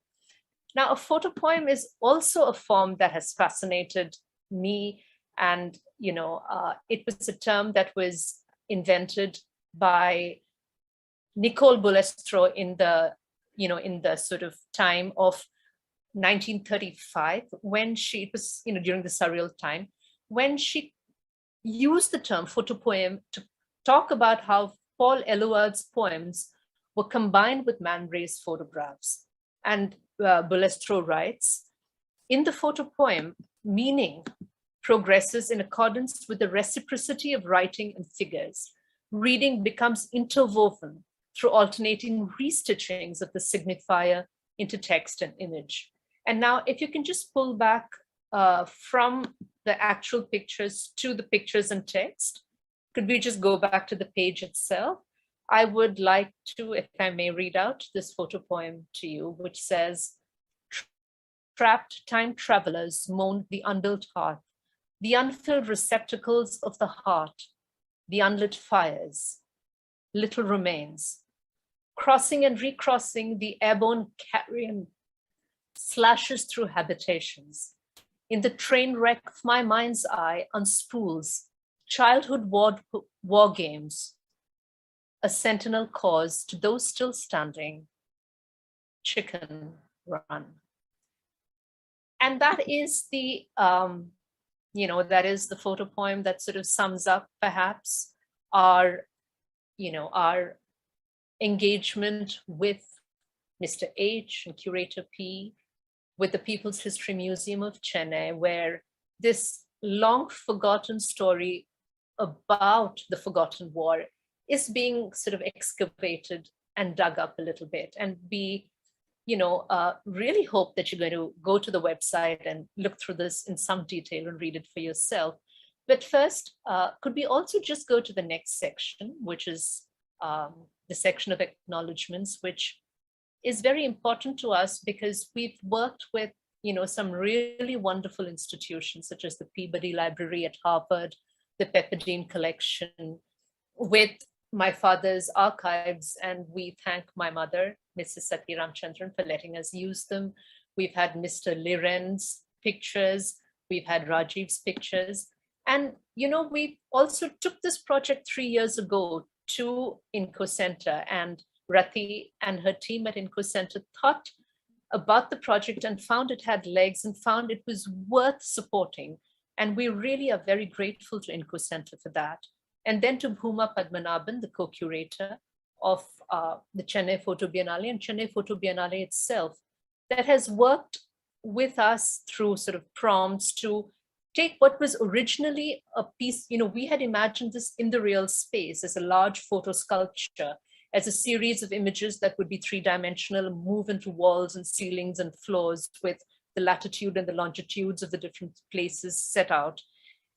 Now, a photo poem is also a form that has fascinated me. And, it was a term that was invented by Nicole Bulestro in the sort of time of 1935, when it was, during the surreal time, when she used the term photo poem to talk about how Paul Eluard's poems were combined with man-raised photographs. And Bulestro writes, in the photo poem, meaning progresses in accordance with the reciprocity of writing and figures. Reading becomes interwoven through alternating restitchings of the signifier into text and image. And now, if you can just pull back from the actual pictures to the pictures and text, could we just go back to the page itself? I would like to, if I may, read out this photo poem to you, which says, trapped time travelers moaned the unbuilt hearth, the unfilled receptacles of the heart, the unlit fires, little remains, crossing and recrossing the airborne carrion slashes through habitations. In the train wreck of my mind's eye unspools childhood war games, a sentinel cause to those still standing, Chicken Run. And that is the, that is the photo poem that sort of sums up perhaps our engagement with Mr. H and Curator P, with the People's History Museum of Chennai, where this long forgotten story about the forgotten war is being sort of excavated and dug up a little bit. And we, really hope that you're going to go to the website and look through this in some detail and read it for yourself. But first, could we also just go to the next section, which is the section of acknowledgements, which is very important to us because we've worked with, some really wonderful institutions such as the Peabody Library at Harvard, the Pepperdine Collection, with my father's archives, and we thank my mother, Mrs. Sati Ramchandran, for letting us use them. We've had Mr. Liren's pictures, we've had Rajiv's pictures, and we also took this project 3 years ago to Inco Center, and Rati and her team at Inco Center thought about the project and found it had legs and found it was worth supporting. And we really are very grateful to Inco Center for that. And then to Bhuma Padmanabhan, the co-curator of the Chennai Photo Biennale and Chennai Photo Biennale itself, that has worked with us through sort of prompts to take what was originally a piece, we had imagined this in the real space as a large photo sculpture, as a series of images that would be three-dimensional and move into walls and ceilings and floors with the latitude and the longitudes of the different places set out.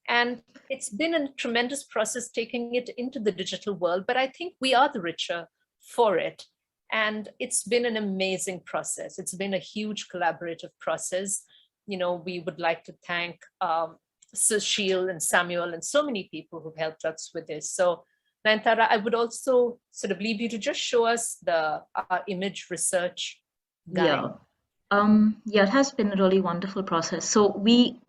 And it's been a tremendous process taking it into the digital world, but I think we are the richer for it. And it's been an amazing process. It's been a huge collaborative process. We would like to thank Sushil and Samuel and so many people who've helped us with this. So Nayantara, I would also sort of leave you to just show us the image research guide. Yeah, it has been a really wonderful process. So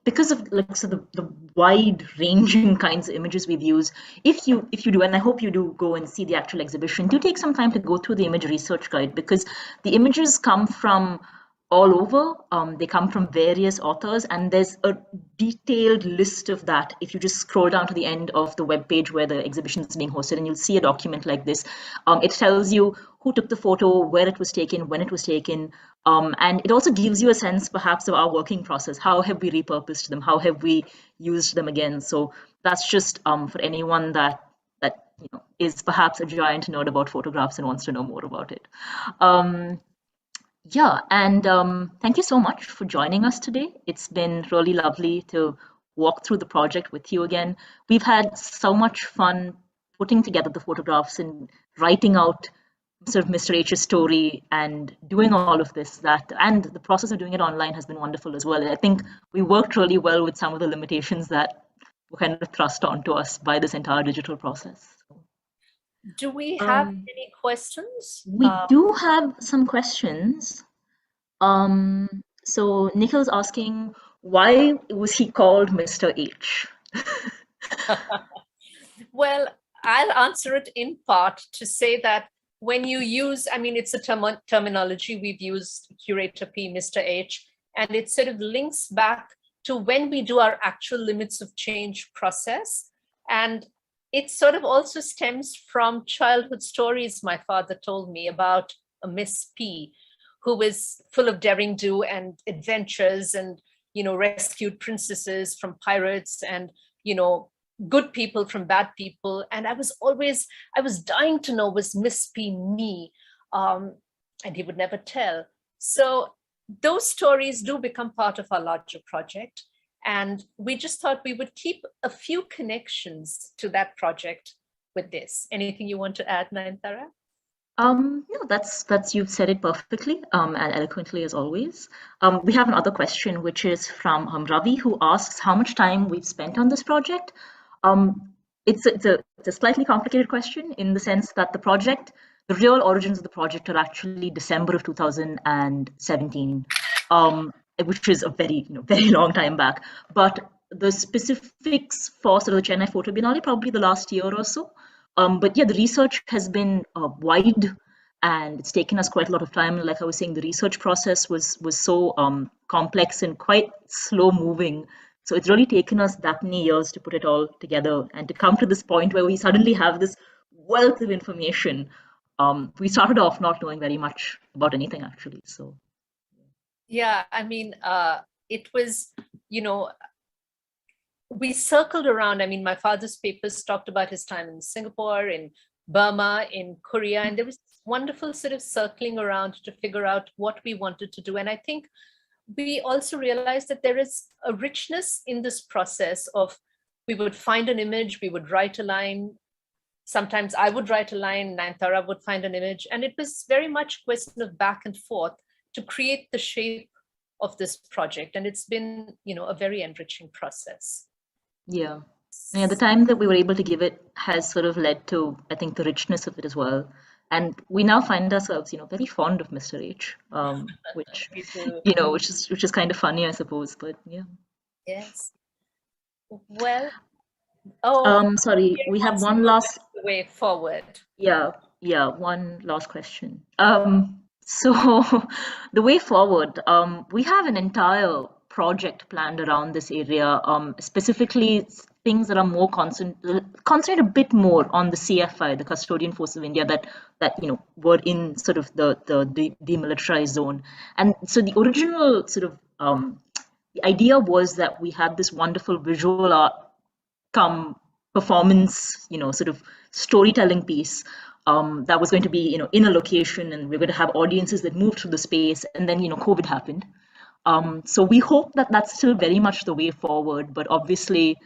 because of the wide-ranging kinds of images we've used, if you do, and I hope you do go and see the actual exhibition, do take some time to go through the image research guide, because the images come from all over. They come from various authors, and there's a detailed list of that. If you just scroll down to the end of the webpage where the exhibition is being hosted, and you'll see a document like this. It tells you who took the photo, where it was taken, when it was taken, and it also gives you a sense perhaps of our working process. How have we repurposed them? How have we used them again? So that's just for anyone that is perhaps a giant nerd about photographs and wants to know more about it. Yeah, and thank you so much for joining us today. It's been really lovely to walk through the project with you again. We've had so much fun putting together the photographs and writing out sort of Mr. H's story and doing all of this, and the process of doing it online has been wonderful as well. And I think we worked really well with some of the limitations that were kind of thrust onto us by this entire digital process. Do we have any questions? We do have some questions. So Nikhil's asking, why was he called Mr. H? Well, I'll answer it in part to say that when you use, I mean, it's a terminology we've used, Curator P, Mr. H, and it sort of links back to when we do our actual limits of change process. And it sort of also stems from childhood stories my father told me about a Miss P, who was full of daring do and adventures and, rescued princesses from pirates and, good people from bad people. And I was dying to know, was Miss P me? And he would never tell. So those stories do become part of our larger project. And we just thought we would keep a few connections to that project with this. Anything you want to add, Nayantara? No, that's you've said it perfectly and eloquently as always. We have another question, which is from Ravi, who asks how much time we've spent on this project. It's a slightly complicated question in the sense that the real origins of the project are actually December of 2017, which is a very long time back. But the specifics for sort of the Chennai Photo Biennale, probably the last year or so. But yeah, the research has been wide, and it's taken us quite a lot of time. Like I was saying, the research process was so complex and quite slow moving. So it's really taken us that many years to put it all together and to come to this point where we suddenly have this wealth of information. We started off not knowing very much about anything, actually. So yeah, I mean, it was, we circled around. I mean, my father's papers talked about his time in Singapore, in Burma, in Korea, and there was wonderful sort of circling around to figure out what we wanted to do. And I think we also realized that there is a richness in this process of, we would find an image, we would write a line. Sometimes I would write a line, Nayantara would find an image. And it was very much a question of back and forth to create the shape of this project. And it's been, a very enriching process. yeah, the time that we were able to give it has sort of led to, I think, the richness of it as well. And we now find ourselves, very fond of Mr. H, which which is kind of funny, I suppose. But yeah. Yes. Well. Sorry, we have one last way forward. Yeah, one last question. So the way forward, we have an entire project planned around this area, specifically things that are more concentrate a bit more on the CFI, the Custodian Force of India, that were in sort of the demilitarized zone. And so the original sort of the idea was that we had this wonderful visual art come performance, sort of storytelling piece that was going to be, in a location, and we're going to have audiences that moved through the space. And then, COVID happened. So we hope that that's still very much the way forward. But obviously,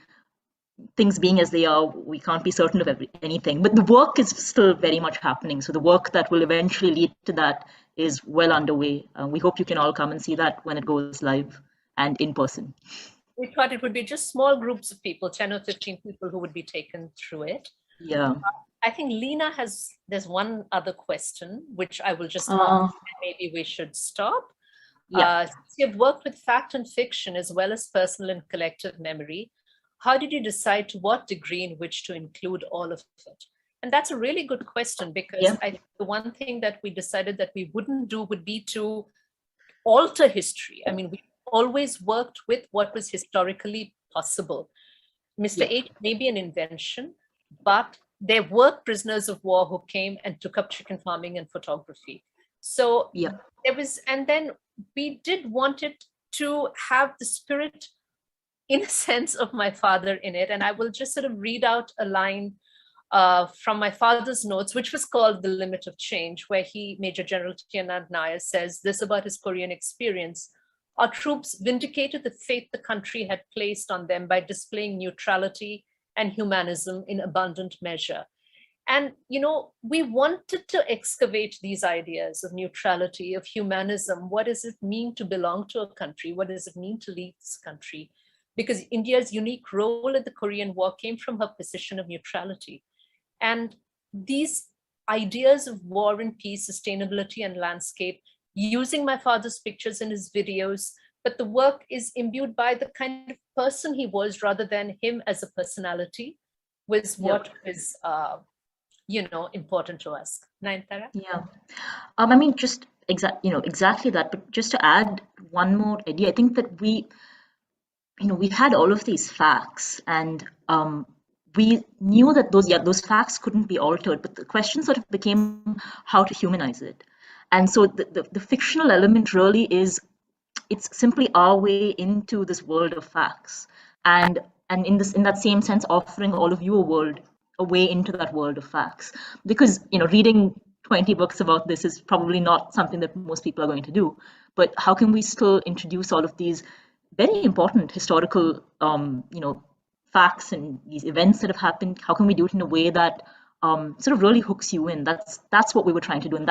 things being as they are, we can't be certain of anything. But the work is still very much happening. So the work that will eventually lead to that is well underway. We hope you can all come and see that when it goes live and in person. We thought it would be just small groups of people, 10 or 15 people who would be taken through it. Yeah. I think Lena there's one other question, which I will just ask, and maybe we should stop. Yeah. Since you've worked with fact and fiction as well as personal and collective memory, how did you decide to what degree in which to include all of it? And that's a really good question, because I think the one thing that we decided that we wouldn't do would be to alter history. I mean, we always worked with what was historically possible. Mr. H may be an invention, but there were prisoners of war who came and took up chicken farming and photography. So there was, and then we did want it to have the spirit, in a sense, of my father in it. And I will just sort of read out a line from my father's notes, which was called The Limit of Change, where Major General T.N. Nayar, says this about his Korean experience. Our troops vindicated the faith the country had placed on them by displaying neutrality and humanism in abundant measure. And, we wanted to excavate these ideas of neutrality, of humanism. What does it mean to belong to a country? What does it mean to lead this country? Because India's unique role in the Korean War came from her position of neutrality. And these ideas of war and peace, sustainability and landscape, using my father's pictures in his videos, but the work is imbued by the kind of person he was rather than him as a personality, was what is important to us. Nayantara? Yeah. I mean, just exactly that. But just to add one more idea, I think that we had all of these facts, and we knew that those facts couldn't be altered. But the question sort of became how to humanize it. And so the fictional element really is, it's simply our way into this world of facts, and in that same sense, offering all of you a way into that world of facts. Because reading 20 books about this is probably not something that most people are going to do. But how can we still introduce all of these very important historical facts and these events that have happened? How can we do it in a way that sort of really hooks you in? That's what we were trying to do, and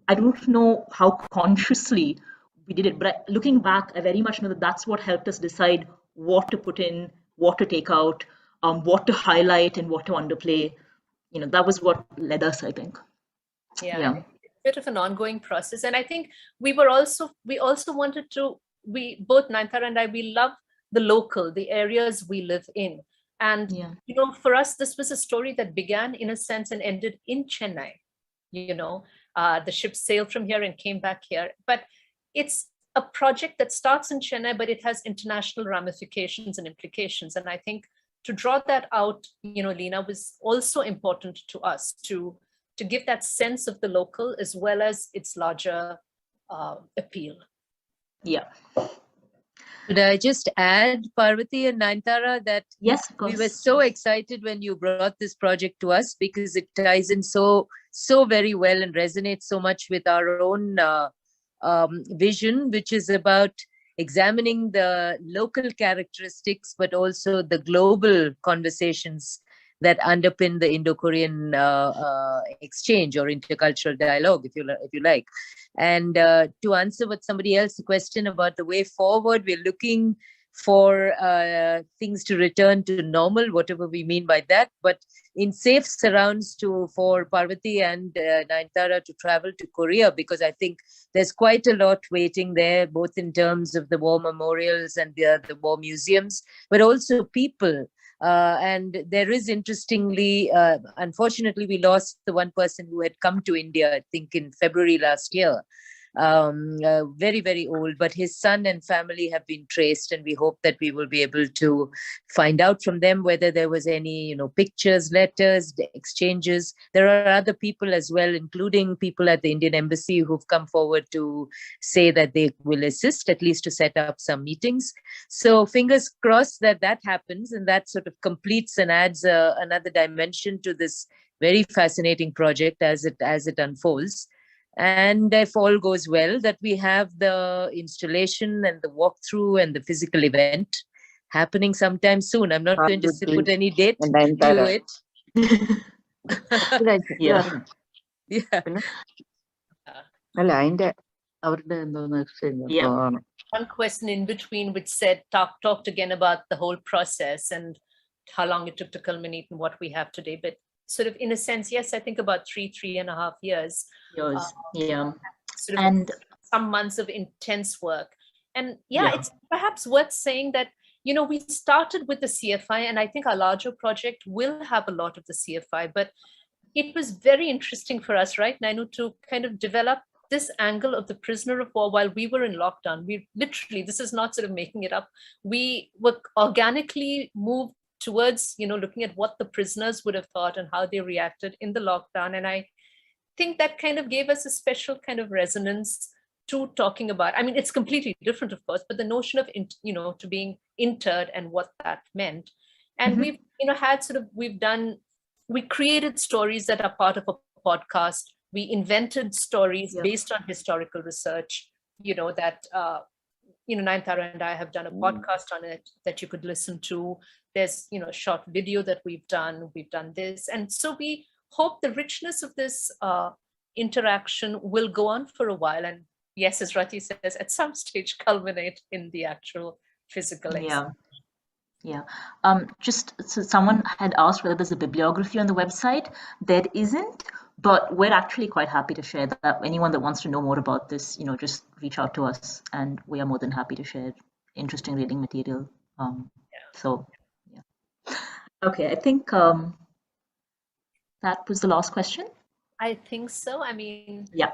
I don't know how consciously we did it, but looking back, I very much know that that's what helped us decide what to put in, what to take out, what to highlight, and what to underplay. That was what led us, I think. Yeah. A bit of an ongoing process, and I think we also wanted to. We both, Nayantara and I, we love the local, the areas we live in, and for us, this was a story that began in a sense and ended in Chennai. The ship sailed from here and came back here, but it's a project that starts in Chennai, but it has international ramifications and implications. And I think to draw that out, Leena, was also important to us to give that sense of the local as well as its larger appeal. Yeah. Could I just add, Parvathi and Nayantara, that yes, of course, we were so excited when you brought this project to us, because it ties in so very well and resonates so much with our own vision, which is about examining the local characteristics, but also the global conversations that underpin the Indo-Korean exchange or intercultural dialogue, if you like. And to answer what somebody else question about the way forward, we're looking for things to return to normal, whatever we mean by that, but in safe surrounds for Parvathi and Nayantara to travel to Korea, because I think there's quite a lot waiting there, both in terms of the war memorials and the war museums, but also people. And there is, interestingly, unfortunately, we lost the one person who had come to India, I think in February last year. Very, very old, but his son and family have been traced, and we hope that we will be able to find out from them whether there was any, pictures, letters, exchanges. There are other people as well, including people at the Indian Embassy who've come forward to say that they will assist, at least to set up some meetings. So fingers crossed that happens, and that sort of completes and adds another dimension to this very fascinating project as it unfolds. And if all goes well, that we have the installation and the walkthrough and the physical event happening sometime soon. I'm not going to put any date to it. One question in between which said, talked again about the whole process and how long it took to culminate and what we have today. But sort of in a sense, yes, I think about 3.5 years. Sort of and some months of intense work. And it's perhaps worth saying that, we started with the CFI, and I think our larger project will have a lot of the CFI, but it was very interesting for us, right, Nainu, to kind of develop this angle of the prisoner of war while we were in lockdown. We literally, this is not sort of making it up. We were organically moved towards, looking at what the prisoners would have thought and how they reacted in the lockdown. And I think that kind of gave us a special kind of resonance to talking about, I mean, it's completely different, of course, but the notion of, to being interred and what that meant. And we've, we created stories that are part of a podcast. We invented stories based on historical research, that, Nayantara and I have done a podcast on it that you could listen to. There's, a short video that we've done this. And so we hope the richness of this interaction will go on for a while. And yes, as Rati says, at some stage culminate in the actual physical exhibition. Yeah. Just so someone had asked whether there's a bibliography on the website. There isn't, but we're actually quite happy to share that. Anyone that wants to know more about this, just reach out to us, and we are more than happy to share interesting reading material. So, yeah. Okay, I think that was the last question. I think so. I mean, Yeah.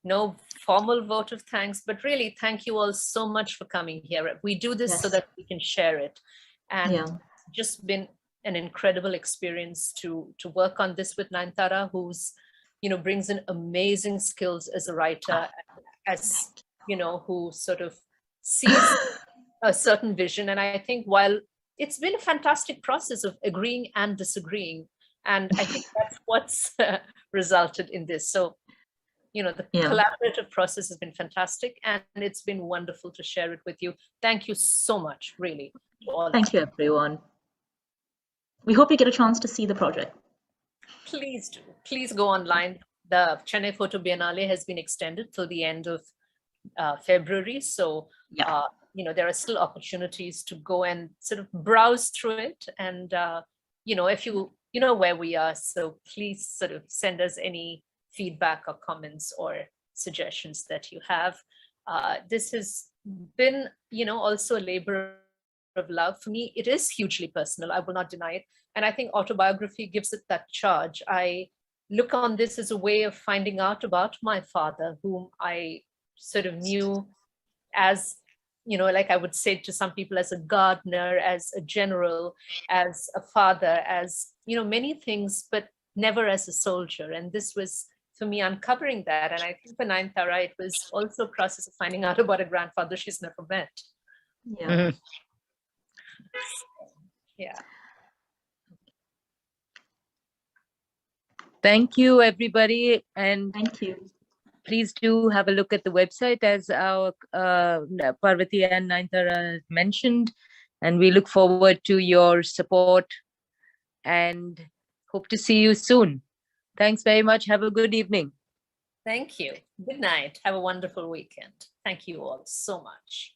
No formal vote of thanks, but really thank you all so much for coming here. We do this so that we can share it. And it's just been an incredible experience to work on this with Nayantara, who's, brings in amazing skills as a writer, as, who sort of sees a certain vision. And I think while it's been a fantastic process of agreeing and disagreeing, and I think that's what's resulted in this. So, the collaborative process has been fantastic, and it's been wonderful to share it with you. Thank you so much, really. Thank you, everyone. We hope you get a chance to see the project. Please do. Please go online. The Chennai Photo Biennale has been extended till the end of February. So, there are still opportunities to go and sort of browse through it. And, if you know where we are, so please sort of send us any feedback or comments or suggestions that you have. This has been, also a labor of love. For me, it is hugely personal. I will not deny it. And I think autobiography gives it that charge. I look on this as a way of finding out about my father, whom I sort of knew as, like I would say to some people, as a gardener, as a general, as a father, as, many things, but never as a soldier. And this was, for me, uncovering that. And I think for Nayantara, it was also a process of finding out about a grandfather she's never met. Yeah. Mm-hmm. Yeah. Thank you, everybody. And thank you. Please do have a look at the website, as our Parvathi and Nayantara mentioned. And we look forward to your support and hope to see you soon. Thanks very much. Have a good evening. Thank you. Good night. Have a wonderful weekend. Thank you all so much.